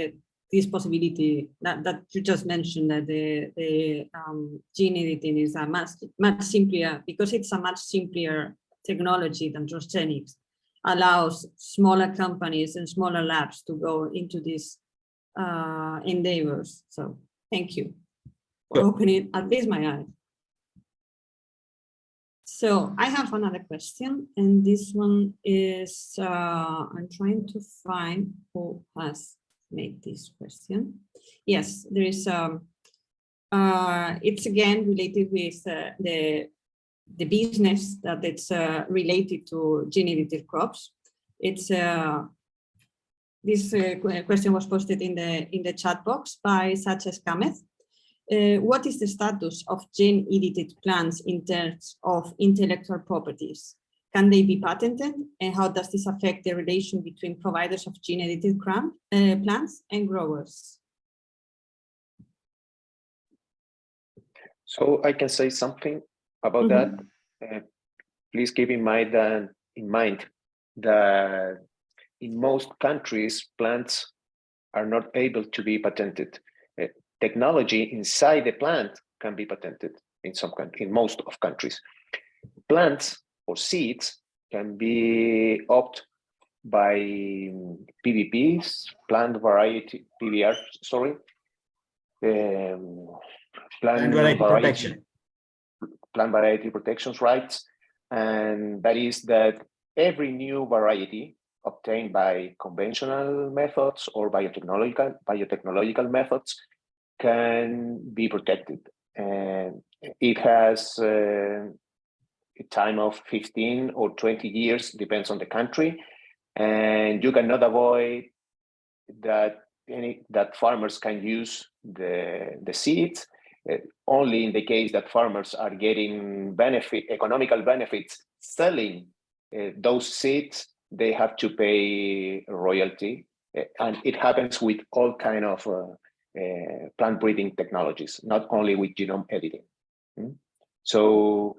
this possibility that you just mentioned, that the gene editing is a much simpler, because it's a much simpler technology than transgenics, allows smaller companies and smaller labs to go into these endeavors. So thank you. for opening at least my eyes. So I have another question, and this one is, I'm trying to find who has made this question. Yes, there is, it's again related with the business that it's related to gene-edited crops. It's this question was posted in the chat box by Sanchez Kamez. What is the status of gene-edited plants in terms of intellectual properties? Can they be patented? And how does this affect the relation between providers of gene-edited plants and growers? So I can say something about that. Please keep in mind that in most countries, plants are not able to be patented. Technology inside the plant can be patented in most of countries. Plants or seeds can be opted by PVPs, plant variety, PVR, sorry. Plant variety protections rights. And that is that every new variety obtained by conventional methods or biotechnological methods can be protected. And it has a time of 15 or 20 years, depends on the country. And you cannot avoid that farmers can use the seeds only in the case that farmers are getting economical benefits selling those seeds. They have to pay royalty, and it happens with all kind of plant breeding technologies, not only with genome editing. So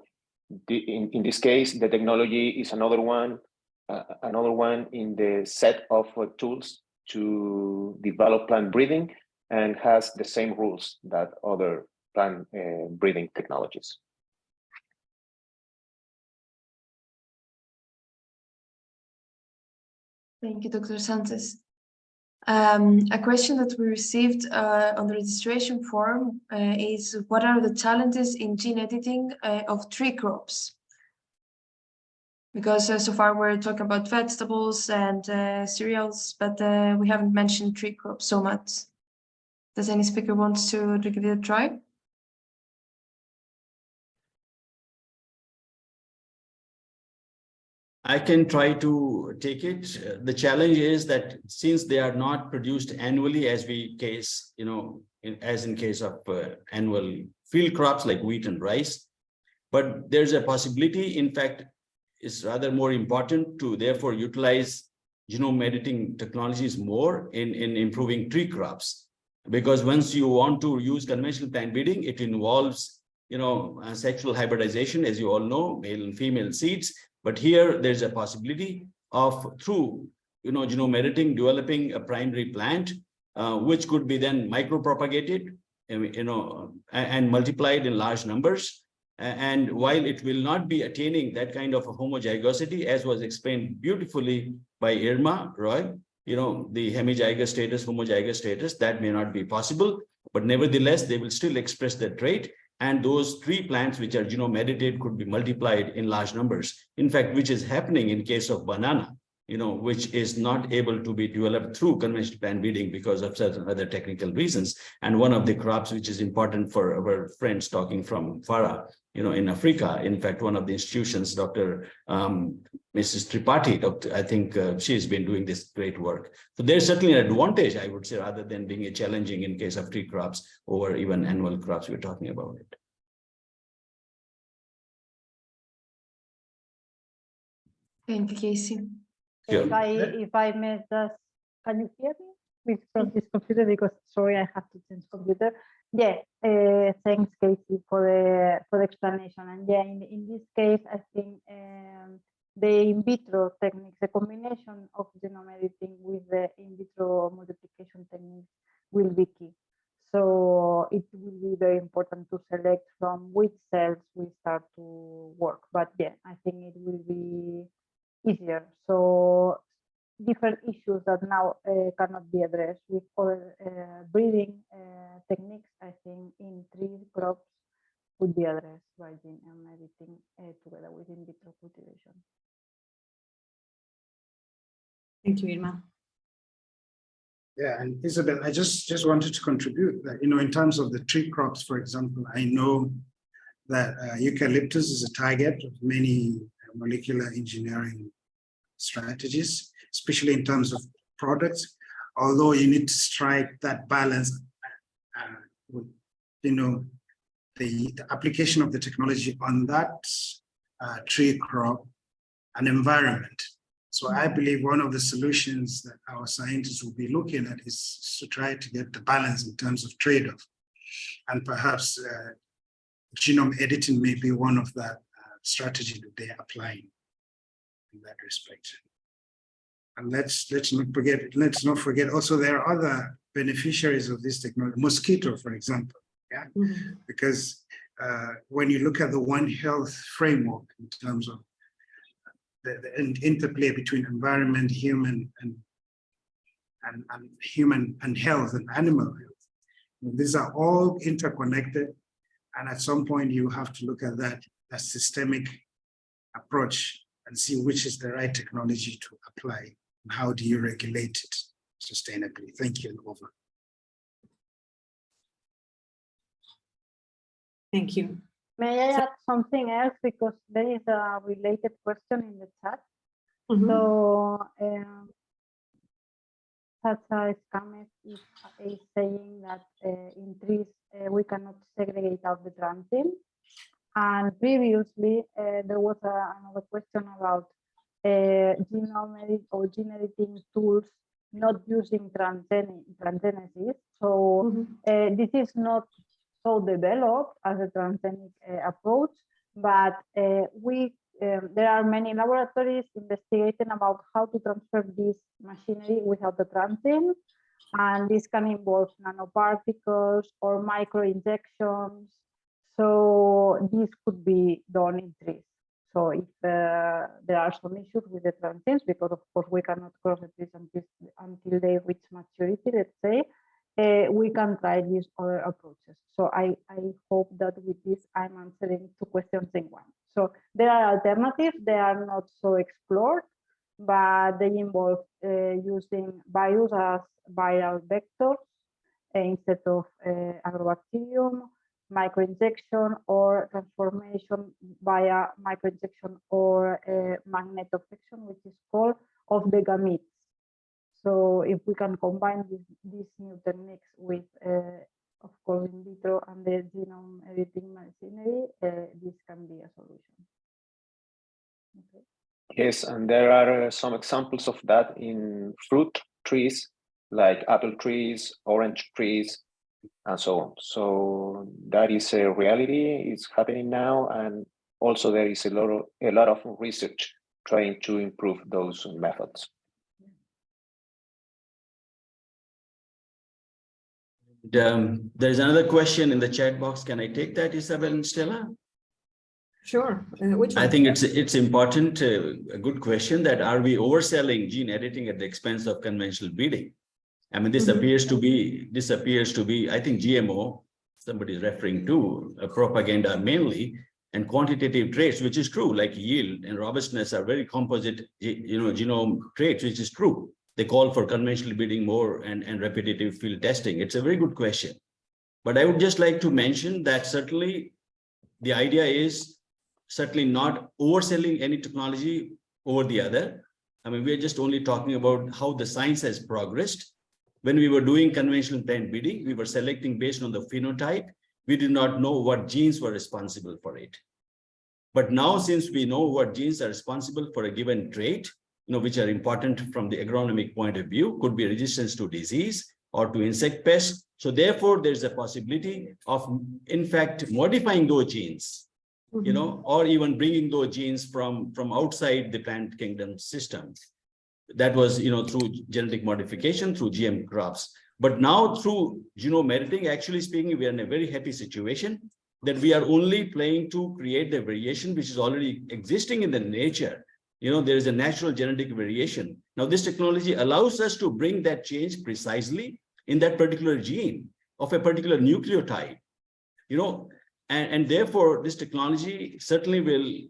in this case, the technology is another one in the set of tools to develop plant breeding, and has the same rules that other plant breeding technologies. Thank you, Dr. Sanchez. A question that we received on the registration form is, what are the challenges in gene editing of tree crops? Because so far we're talking about vegetables and cereals, but we haven't mentioned tree crops so much. Does any speaker want to give it a try? I can try to take it. The challenge is that since they are not produced annually, as in case of annual field crops like wheat and rice, but there's a possibility, in fact, it's rather more important to therefore utilize genome editing technologies more in improving tree crops. Because once you want to use conventional plant breeding, it involves sexual hybridization, as you all know, male and female seeds. But here there's a possibility of, through genome editing, developing a primary plant, which could be then micropropagated, and multiplied in large numbers. And while it will not be attaining that kind of a homozygosity, as was explained beautifully by Irma, Roig, the hemizygous status, homozygous status, that may not be possible, but nevertheless, they will still express that trait. And those tree plants which are genome edited could be multiplied in large numbers. In fact, which is happening in case of banana, which is not able to be developed through conventional plant breeding because of certain other technical reasons. And one of the crops which is important for our friends talking from FARA, in Africa, in fact, one of the institutions, Dr. Mrs. Tripathi, I think she has been doing this great work. So there's certainly an advantage, I would say, rather than being a challenging in case of tree crops over even annual crops we're talking about it. Thank you, Casey. Sure. If I may just, can you hear me from this computer? Because sorry, I have to change computer. Yeah, thanks, Casey, for the explanation. And yeah, in this case, I think the in vitro techniques, the combination of genome editing with the in vitro multiplication techniques will be key. So it will be very important to select from which cells we start to work. But yeah, I think it will be easier. So different issues that now cannot be addressed with other breeding techniques. I think in tree crops could be addressed by gene editing together with in vitro cultivation. Thank you, Irma. Yeah, and Isabel, I just wanted to contribute that, in terms of the tree crops, for example, I know that eucalyptus is a target of many molecular engineering strategies, especially in terms of products, although you need to strike that balance with, the application of the technology on that tree crop and environment. So I believe one of the solutions that our scientists will be looking at is to try to get the balance in terms of trade-off. And perhaps genome editing may be one of that strategy that they're applying in that respect. And let's not forget also there are other beneficiaries of this technology, mosquito, for example. Yeah, because when you look at the One Health framework in terms of the interplay between environment, human, and human and health and animal health, these are all interconnected, and at some point you have to look at that systemic approach and see which is the right technology to apply and how do you regulate it sustainably. Thank you, and over. Thank you. May I add something else, because there is a related question in the chat. So Sacha Scames is saying that in trees we cannot segregate out the transgene. And previously there was another question about genome edit or gene editing tools not using transgenesis. So this is not so developed as a transgenic approach, but there are many laboratories investigating about how to transfer this machinery without the transgene, and this can involve nanoparticles or microinjections. So this could be done in trees. So if there are some issues with the transgenes, because of course we cannot cross the trees until they reach maturity, let's say, we can try these other approaches. So I hope that with this I'm answering two questions in one. So there are alternatives, they are not so explored, but they involve using virus as viral vectors instead of agrobacterium, microinjection or transformation via microinjection or magnetoffection, which is called, of the gametes. So if we can combine these new techniques with, of course, in vitro and the genome editing machinery, this can be a solution. Okay. Yes, and there are some examples of that in fruit trees, like apple trees, orange trees, and so on. So that is a reality, it's happening now, and also there is a lot of research trying to improve those methods. There's another question in the chat box. Can I take that, Isabel and Stella? Sure. Which one? I think it's important, a good question, that are we overselling gene editing at the expense of conventional breeding? I mean, this appears to be, I think GMO, somebody is referring to a propaganda mainly, and quantitative traits, which is true, like yield and robustness are very composite, genome traits, which is true. They call for conventional breeding more and repetitive field testing. It's a very good question. But I would just like to mention that certainly the idea is certainly not overselling any technology over the other. I mean, we're just only talking about how the science has progressed. When we were doing conventional plant breeding, we were selecting based on the phenotype. We did not know what genes were responsible for it. But now, since we know what genes are responsible for a given trait, which are important from the agronomic point of view, could be resistance to disease or to insect pests. So therefore, there's a possibility of, in fact, modifying those genes, or even bringing those genes from outside the plant kingdom system. That was, through genetic modification, through GM crops. But now through genome editing, actually speaking, we are in a very happy situation that we are only playing to create the variation which is already existing in the nature. there is a natural genetic variation. Now, this technology allows us to bring that change precisely in that particular gene of a particular nucleotide, and therefore this technology certainly will,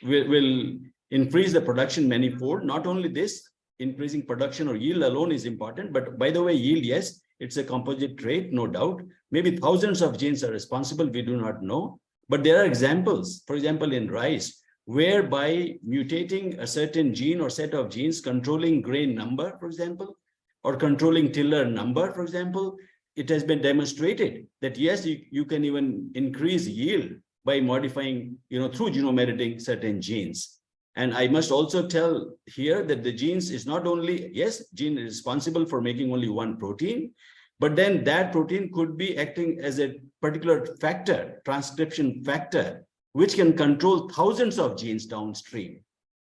will increase the production manifold. Not only this, increasing production or yield alone is important, but by the way, yield, yes, it's a composite trait, no doubt. Maybe thousands of genes are responsible, we do not know. But there are examples, for example, in rice, where by mutating a certain gene or set of genes, controlling grain number, for example, or controlling tiller number, for example, it has been demonstrated that yes, you can even increase yield by modifying, through genome editing certain genes. And I must also tell here that the genes is not only, yes, gene is responsible for making only one protein, but then that protein could be acting as a particular factor, transcription factor, which can control thousands of genes downstream.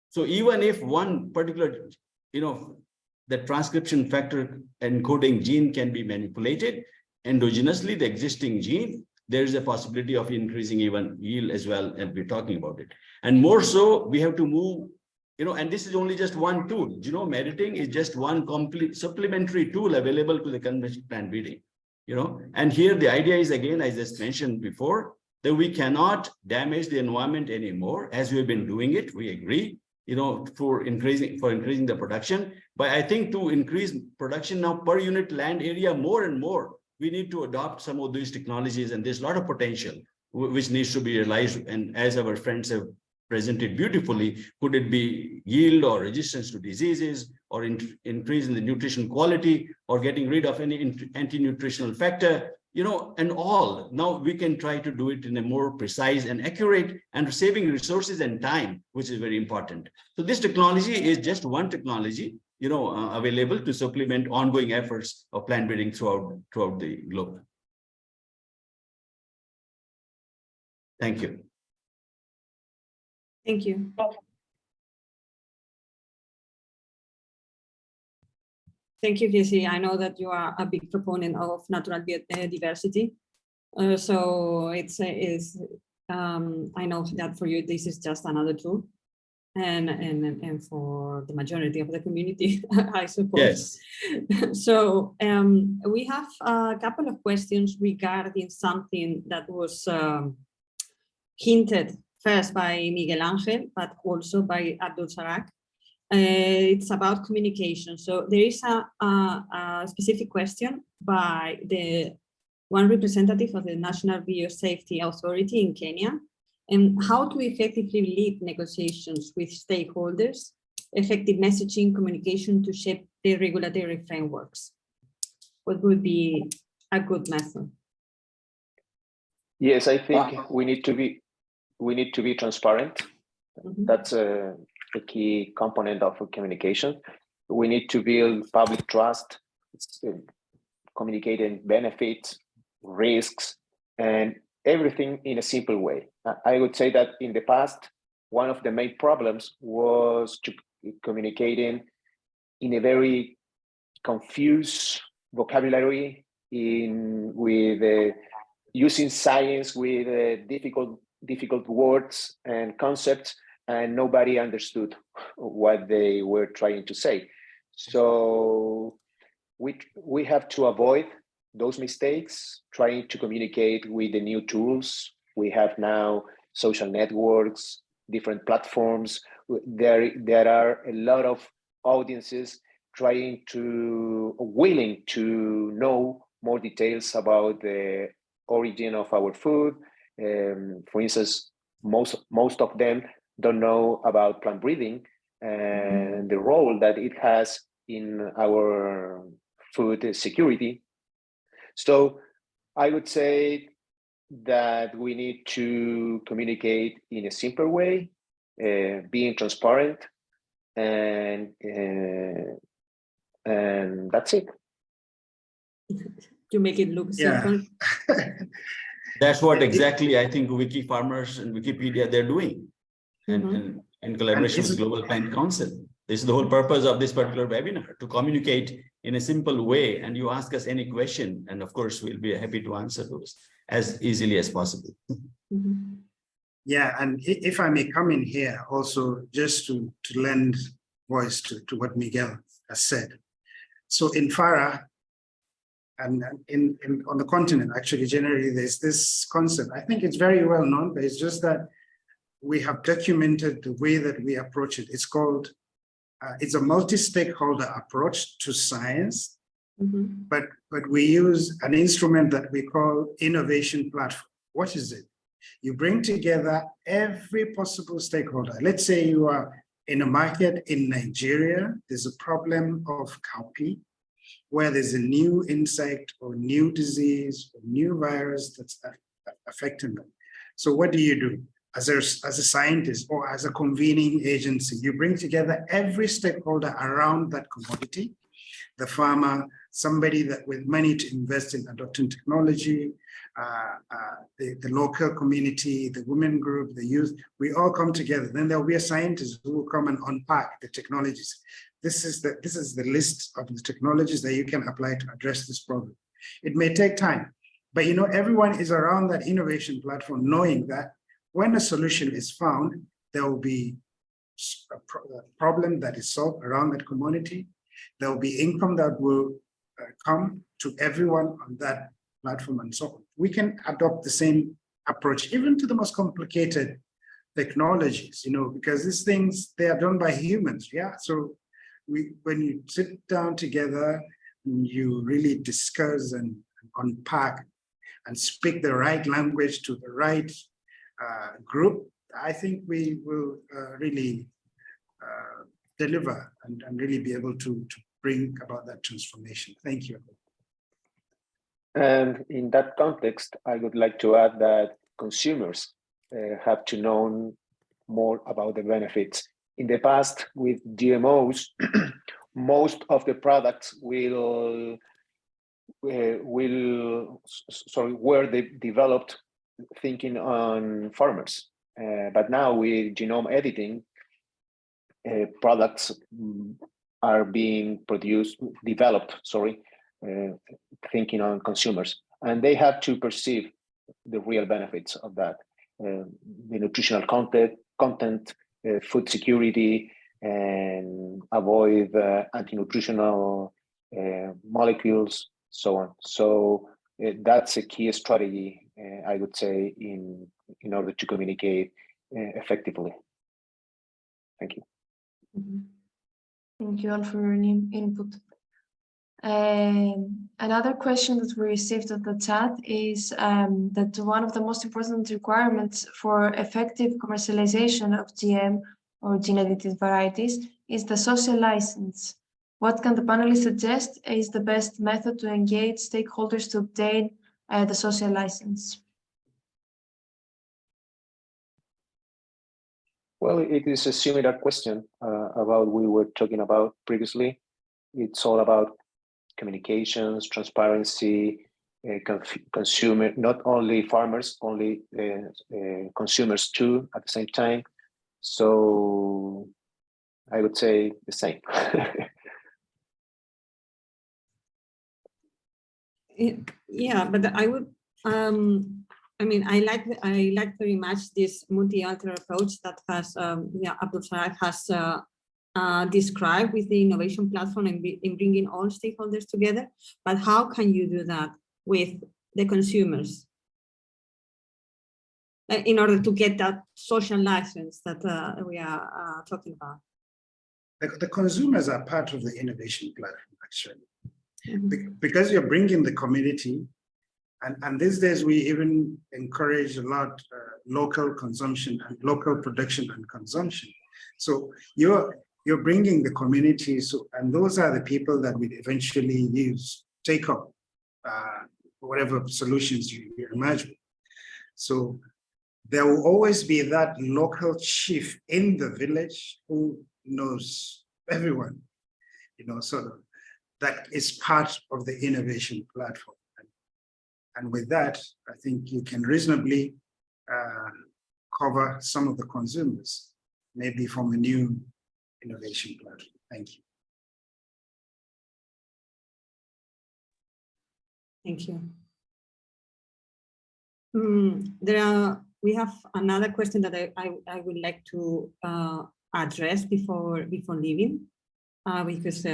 So even if one particular, the transcription factor encoding gene can be manipulated endogenously, the existing gene, there is a possibility of increasing even yield as well, and we're talking about it. And more so, we have to move, and this is only just one tool. Genome editing is just one complete supplementary tool available to the conventional plant breeding, and here the idea is, again, I just mentioned before, that we cannot damage the environment anymore as we have been doing it. We agree, for increasing the production. But I think to increase production now per unit land area more and more, we need to adopt some of these technologies, and there's a lot of potential which needs to be realized. And as our friends have presented beautifully, could it be yield or resistance to diseases, or increase in the nutrition quality, or getting rid of any anti-nutritional factor, and all. Now we can try to do it in a more precise and accurate, and saving resources and time, which is very important. So this technology is just one technology, available to supplement ongoing efforts of plant breeding throughout the globe. Thank you. Thank you. Thank you, Casey. I know that you are a big proponent of natural biodiversity. So I know that for you, this is just another tool. And for the majority of the community, I suppose. Yes. So we have a couple of questions regarding something that was hinted first by Miguel Angel, but also by Abdulrazak. It's about communication. So there is a specific question by the one representative of the National Biosafety Authority in Kenya, and how to effectively lead negotiations with stakeholders, effective messaging, communication to shape the regulatory frameworks. What would be a good method? Yes, I think we need to be transparent. Mm-hmm. That's a key component of communication. We need to build public trust, communicating benefits, risks, and everything in a simple way. I would say that in the past, one of the main problems was to communicating in a very confused vocabulary, with using science with difficult words and concepts, and nobody understood what they were trying to say. So we have to avoid those mistakes, trying to communicate with the new tools. We have now social networks, different platforms. There are a lot of audiences willing to know more details about the origin of our food. For instance, most of them don't know about plant breeding and the role that it has in our food security. So I would say that we need to communicate in a simple way, being transparent, and that's it. To make it look simple. That's what exactly I think Wikifarmers and Wikipedia, they're doing, and in collaboration with Global Plant Council. This is the whole purpose of this particular webinar, to communicate in a simple way. And you ask us any question, and of course, we'll be happy to answer those as easily as possible. Yeah, and if I may come in here also just to lend voice to what Miguel has said. So in FARA and on the continent, actually, generally, there's this concept. I think it's very well known, but it's just that we have documented the way that we approach it. It's called, it's a multi-stakeholder approach to science, but we use an instrument that we call innovation platform. What is it? You bring together every possible stakeholder. Let's say you are in a market in Nigeria, there's a problem of cowpea, where there's a new insect or new disease or new virus that's affecting them. So what do? As a scientist or as a convening agency, you bring together every stakeholder around that commodity, the farmer, somebody that with money to invest in adopting technology, the local community, the women group, the youth, we all come together. Then there'll be a scientist who will come and unpack the technologies. This is the list of the technologies that you can apply to address this problem. It may take time, but you know, everyone is around that innovation platform knowing that when a solution is found, there will be a problem that is solved around that commodity. There will be income that will come to everyone on that platform and so on. We can adopt the same approach, even to the most complicated technologies, you know, because these things, they are done by humans, yeah? So when you sit down together, you really discuss and unpack and speak the right language to the right group, I think we will really deliver and really be able to bring about that transformation. Thank you. And in that context, I would like to add that consumers have to know more about the benefits. In the past, with GMOs, most of the products were developed thinking on farmers. But now with genome editing, products are being developed, thinking on consumers. And they have to perceive the real benefits of that. The nutritional content, food security, and avoid anti-nutritional molecules, so on. So that's a key strategy, I would say, in order to communicate effectively. Thank you. Thank you all for your input. Another question that we received at the chat is that one of the most important requirements for effective commercialization of GM or gene-edited varieties is the social license. What can the panelists suggest is the best method to engage stakeholders to obtain the social license? Well, it is a similar question about what we were talking about previously. It's all about communications, transparency, consumer, not only farmers, consumers too at the same time. So I would say the same. Yeah, but I would. I mean, I like very much this multi-alter approach that has Abdulrazak has described with the innovation platform and in bringing all stakeholders together. But how can you do that with the consumers in order to get that social license that we are talking about? The consumers are part of the innovation platform, actually, because you're bringing the community. And these days, we even encourage a lot local consumption and local production and consumption. So you're bringing the community, and those are the people that will eventually take up whatever solutions you imagine. So there will always be that local chief in the village who knows everyone, you know, sort of that is part of the innovation platform. And with that, I think you can reasonably cover some of the consumers, maybe from a new innovation platform. Thank you. Thank you. There are we have another question that I would like to address before leaving, because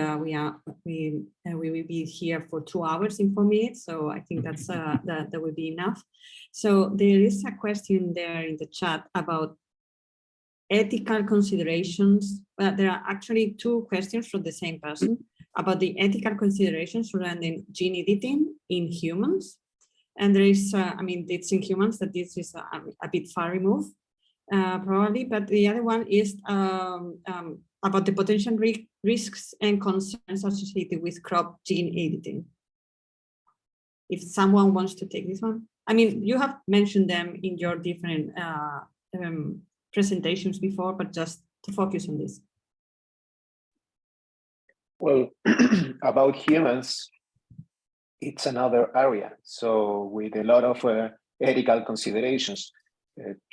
we will be here for 2 hours in 4 minutes. So I think that's that will be enough. So there is a question there in the chat about ethical considerations. There are actually 2 questions from the same person about the ethical considerations surrounding gene editing in humans. And there is, I mean, it's in humans that this is a bit far removed, probably. But the other one is about the potential risks and concerns associated with crop gene editing. If someone wants to take this one. I mean, you have mentioned them in your different presentations before, but just to focus on this. Well, about humans, it's another area. So with a lot of ethical considerations,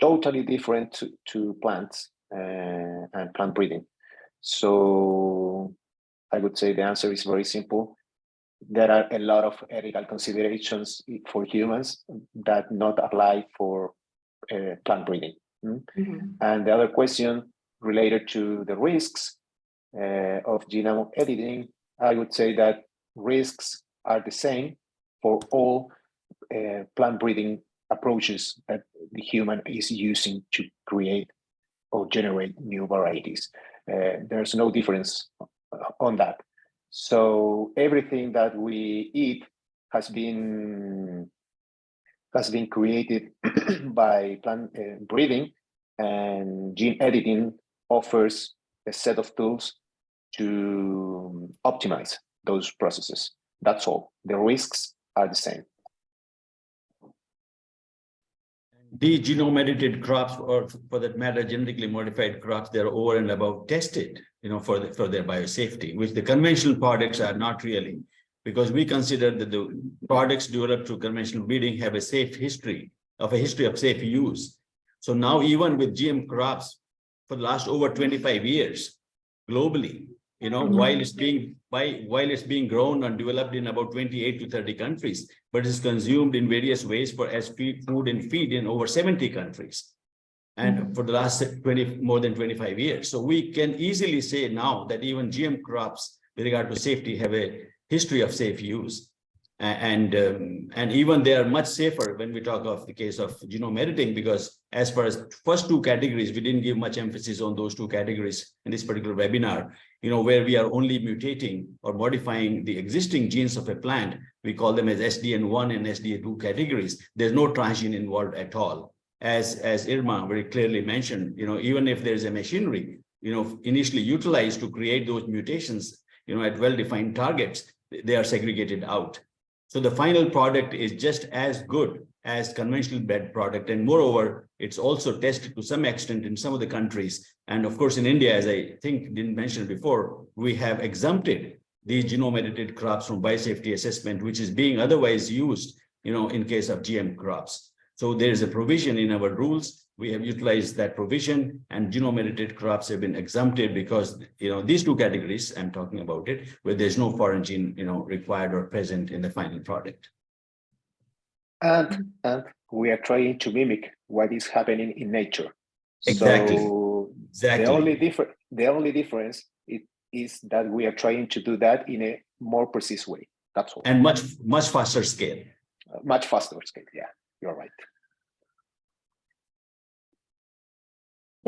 totally different to plants and plant breeding. So I would say the answer is very simple. There are a lot of ethical considerations for humans that not apply for plant breeding. And the other question related to the risks of genome editing, I would say that risks are the same for all plant breeding approaches that the human is using to create or generate new varieties. There's no difference on that. So everything that we eat has been created by plant breeding, and gene editing offers a set of tools to optimize those processes. That's all. The risks are the same. The genome-edited crops, or for that matter, genetically modified crops, they're over and above tested, for their biosafety, which the conventional products are not really, because we consider that the products developed through conventional breeding have a history of safe use. So now, even with GM crops for the last over 25 years, globally, while it's being grown and developed in about 28 to 30 countries, but is consumed in various ways as food and feed in over 70 countries, and for the last more than 25 years. So we can easily say now that even GM crops, with regard to safety, have a history of safe use, and even they are much safer when we talk of the case of genome editing, because as far as first 2 categories, we didn't give much emphasis on those 2 categories in this particular webinar, where we are only mutating or modifying the existing genes of a plant. We call them as SDN1 and SDN2 categories. There's no transgene involved at all. As Irma very clearly mentioned, even if there's a machinery, initially utilized to create those mutations, at well-defined targets, they are segregated out. So the final product is just as good as conventional bred product. And moreover, it's also tested to some extent in some of the countries. And of course, in India, as I think didn't mention before, we have exempted these genome-edited crops from biosafety assessment, which is being otherwise used, in case of GM crops. So there is a provision in our rules. We have utilized that provision, and genome-edited crops have been exempted because, these 2 categories, I'm talking about it, where there's no foreign gene, required or present in the final product. And we are trying to mimic what is happening in nature. Exactly. So exactly. The only difference is that we are trying to do that in a more precise way. That's all. And much faster scale. Much faster scale. Yeah, you're right.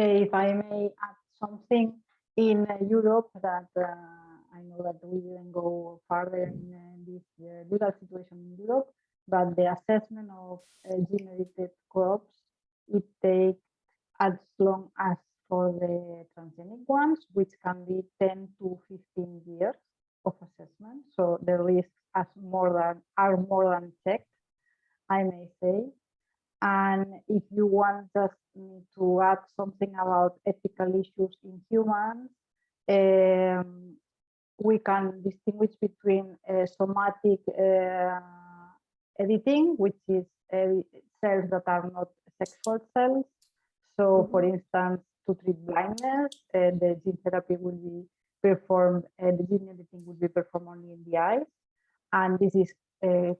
If I may add something, in Europe, that I know that we didn't go further in this legal situation in Europe, but the assessment of gene-edited crops, it takes as long as for the transgenic ones, which can be 10 to 15 years of assessment. So the risks are more than checked, I may say. And if you want just to add something about ethical issues in humans, we can distinguish between somatic editing, which is cells that are not sexual cells. So, for instance, to treat blindness, the gene therapy will be performed, the gene editing will be performed only in the eyes. And this is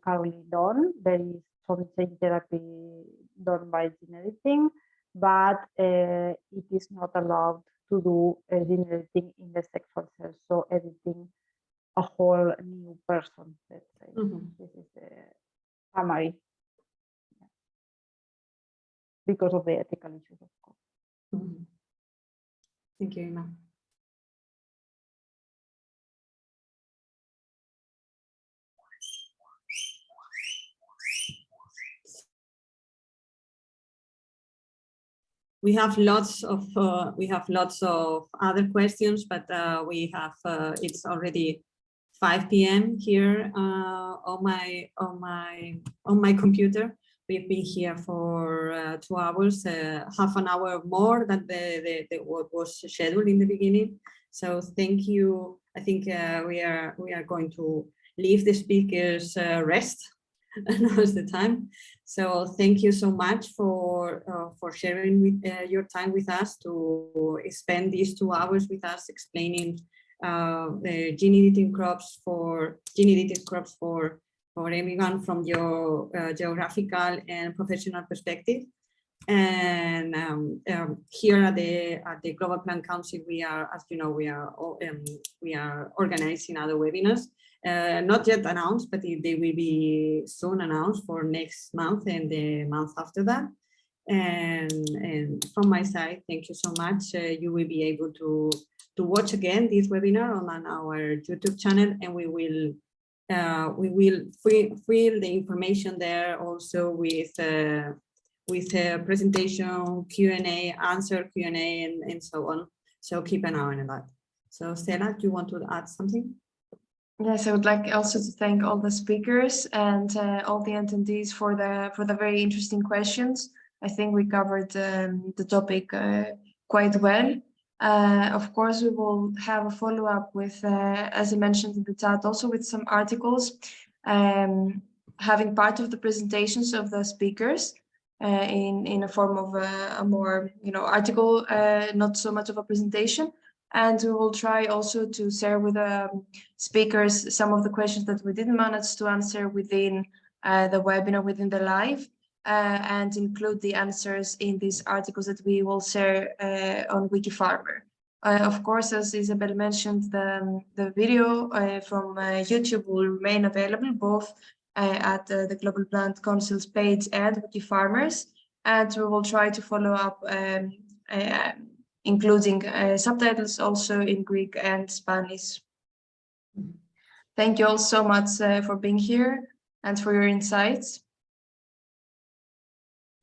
currently done. There is some gene therapy done by gene editing, but it is not allowed to do gene editing in the sexual cells, so editing a whole new person, let's say. This is the summary, because of the ethical issues, of course. Thank you, Irma. We have lots of other questions, but we have it's already 5 p.m. here on my computer. We've been here for 2 hours, half an hour more than what was scheduled in the beginning. So thank you. I think we are going to leave the speakers rest. Now is the time. So thank you so much for sharing with, your time with us, to spend these 2 hours with us explaining the gene-edited crops for everyone from your geographical and professional perspective. And here at the Global Plant Council, we are, as you know, we are organizing other webinars. Not yet announced, but they will be soon announced for next month and the month after that. And from my side, thank you so much. You will be able to watch again this webinar on our YouTube channel, and we will fill the information there also with a presentation, Q&A, answer Q&A, and so on. So keep an eye on that. So Serra, do you want to add something? Yes, I would like also to thank all the speakers and all the attendees for the very interesting questions. I think we covered the topic quite well. Of course, we will have a follow-up with, as I mentioned in the chat, also with some articles, having part of the presentations of the speakers in a form of a more, article, not so much of a presentation. And we will try also to share with the speakers some of the questions that we didn't manage to answer within the webinar, within the live, and include the answers in these articles that we will share on Wikifarmer. Of course, as Isabel mentioned, the video from YouTube will remain available both at the Global Plant Council's page and Wikifarmer's, and we will try to follow up including subtitles also in Greek and Spanish. Thank you all so much for being here and for your insights.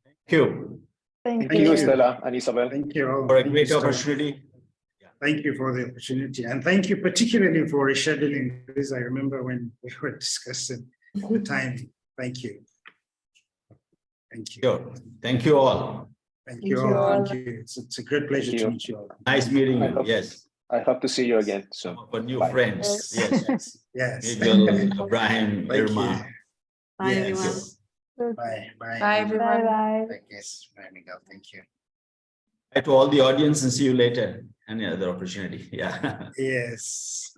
Thank you. Thank Thank you, Stella and Isabel. Thank you all. For a Thank great you, Stella. opportunity. Thank you for the opportunity, and thank you particularly for rescheduling this. I remember when we were discussing the time. Thank you. Thank you. Sure. Thank you all. Thank you all. Thank you. It's a great pleasure to meet you all. Nice meeting you. Yes. I hope to see you again soon. For new Bye. friends. Yes. Yes. Miguel, Ibrahim, Thank Irma. you. Bye, Yes. everyone. Bye. Bye. Bye, everyone. Bye-bye. Yes. Bye, Miguel. Thank you. Bye to all the audience, and see you later. Any other opportunity. Yeah. Yes.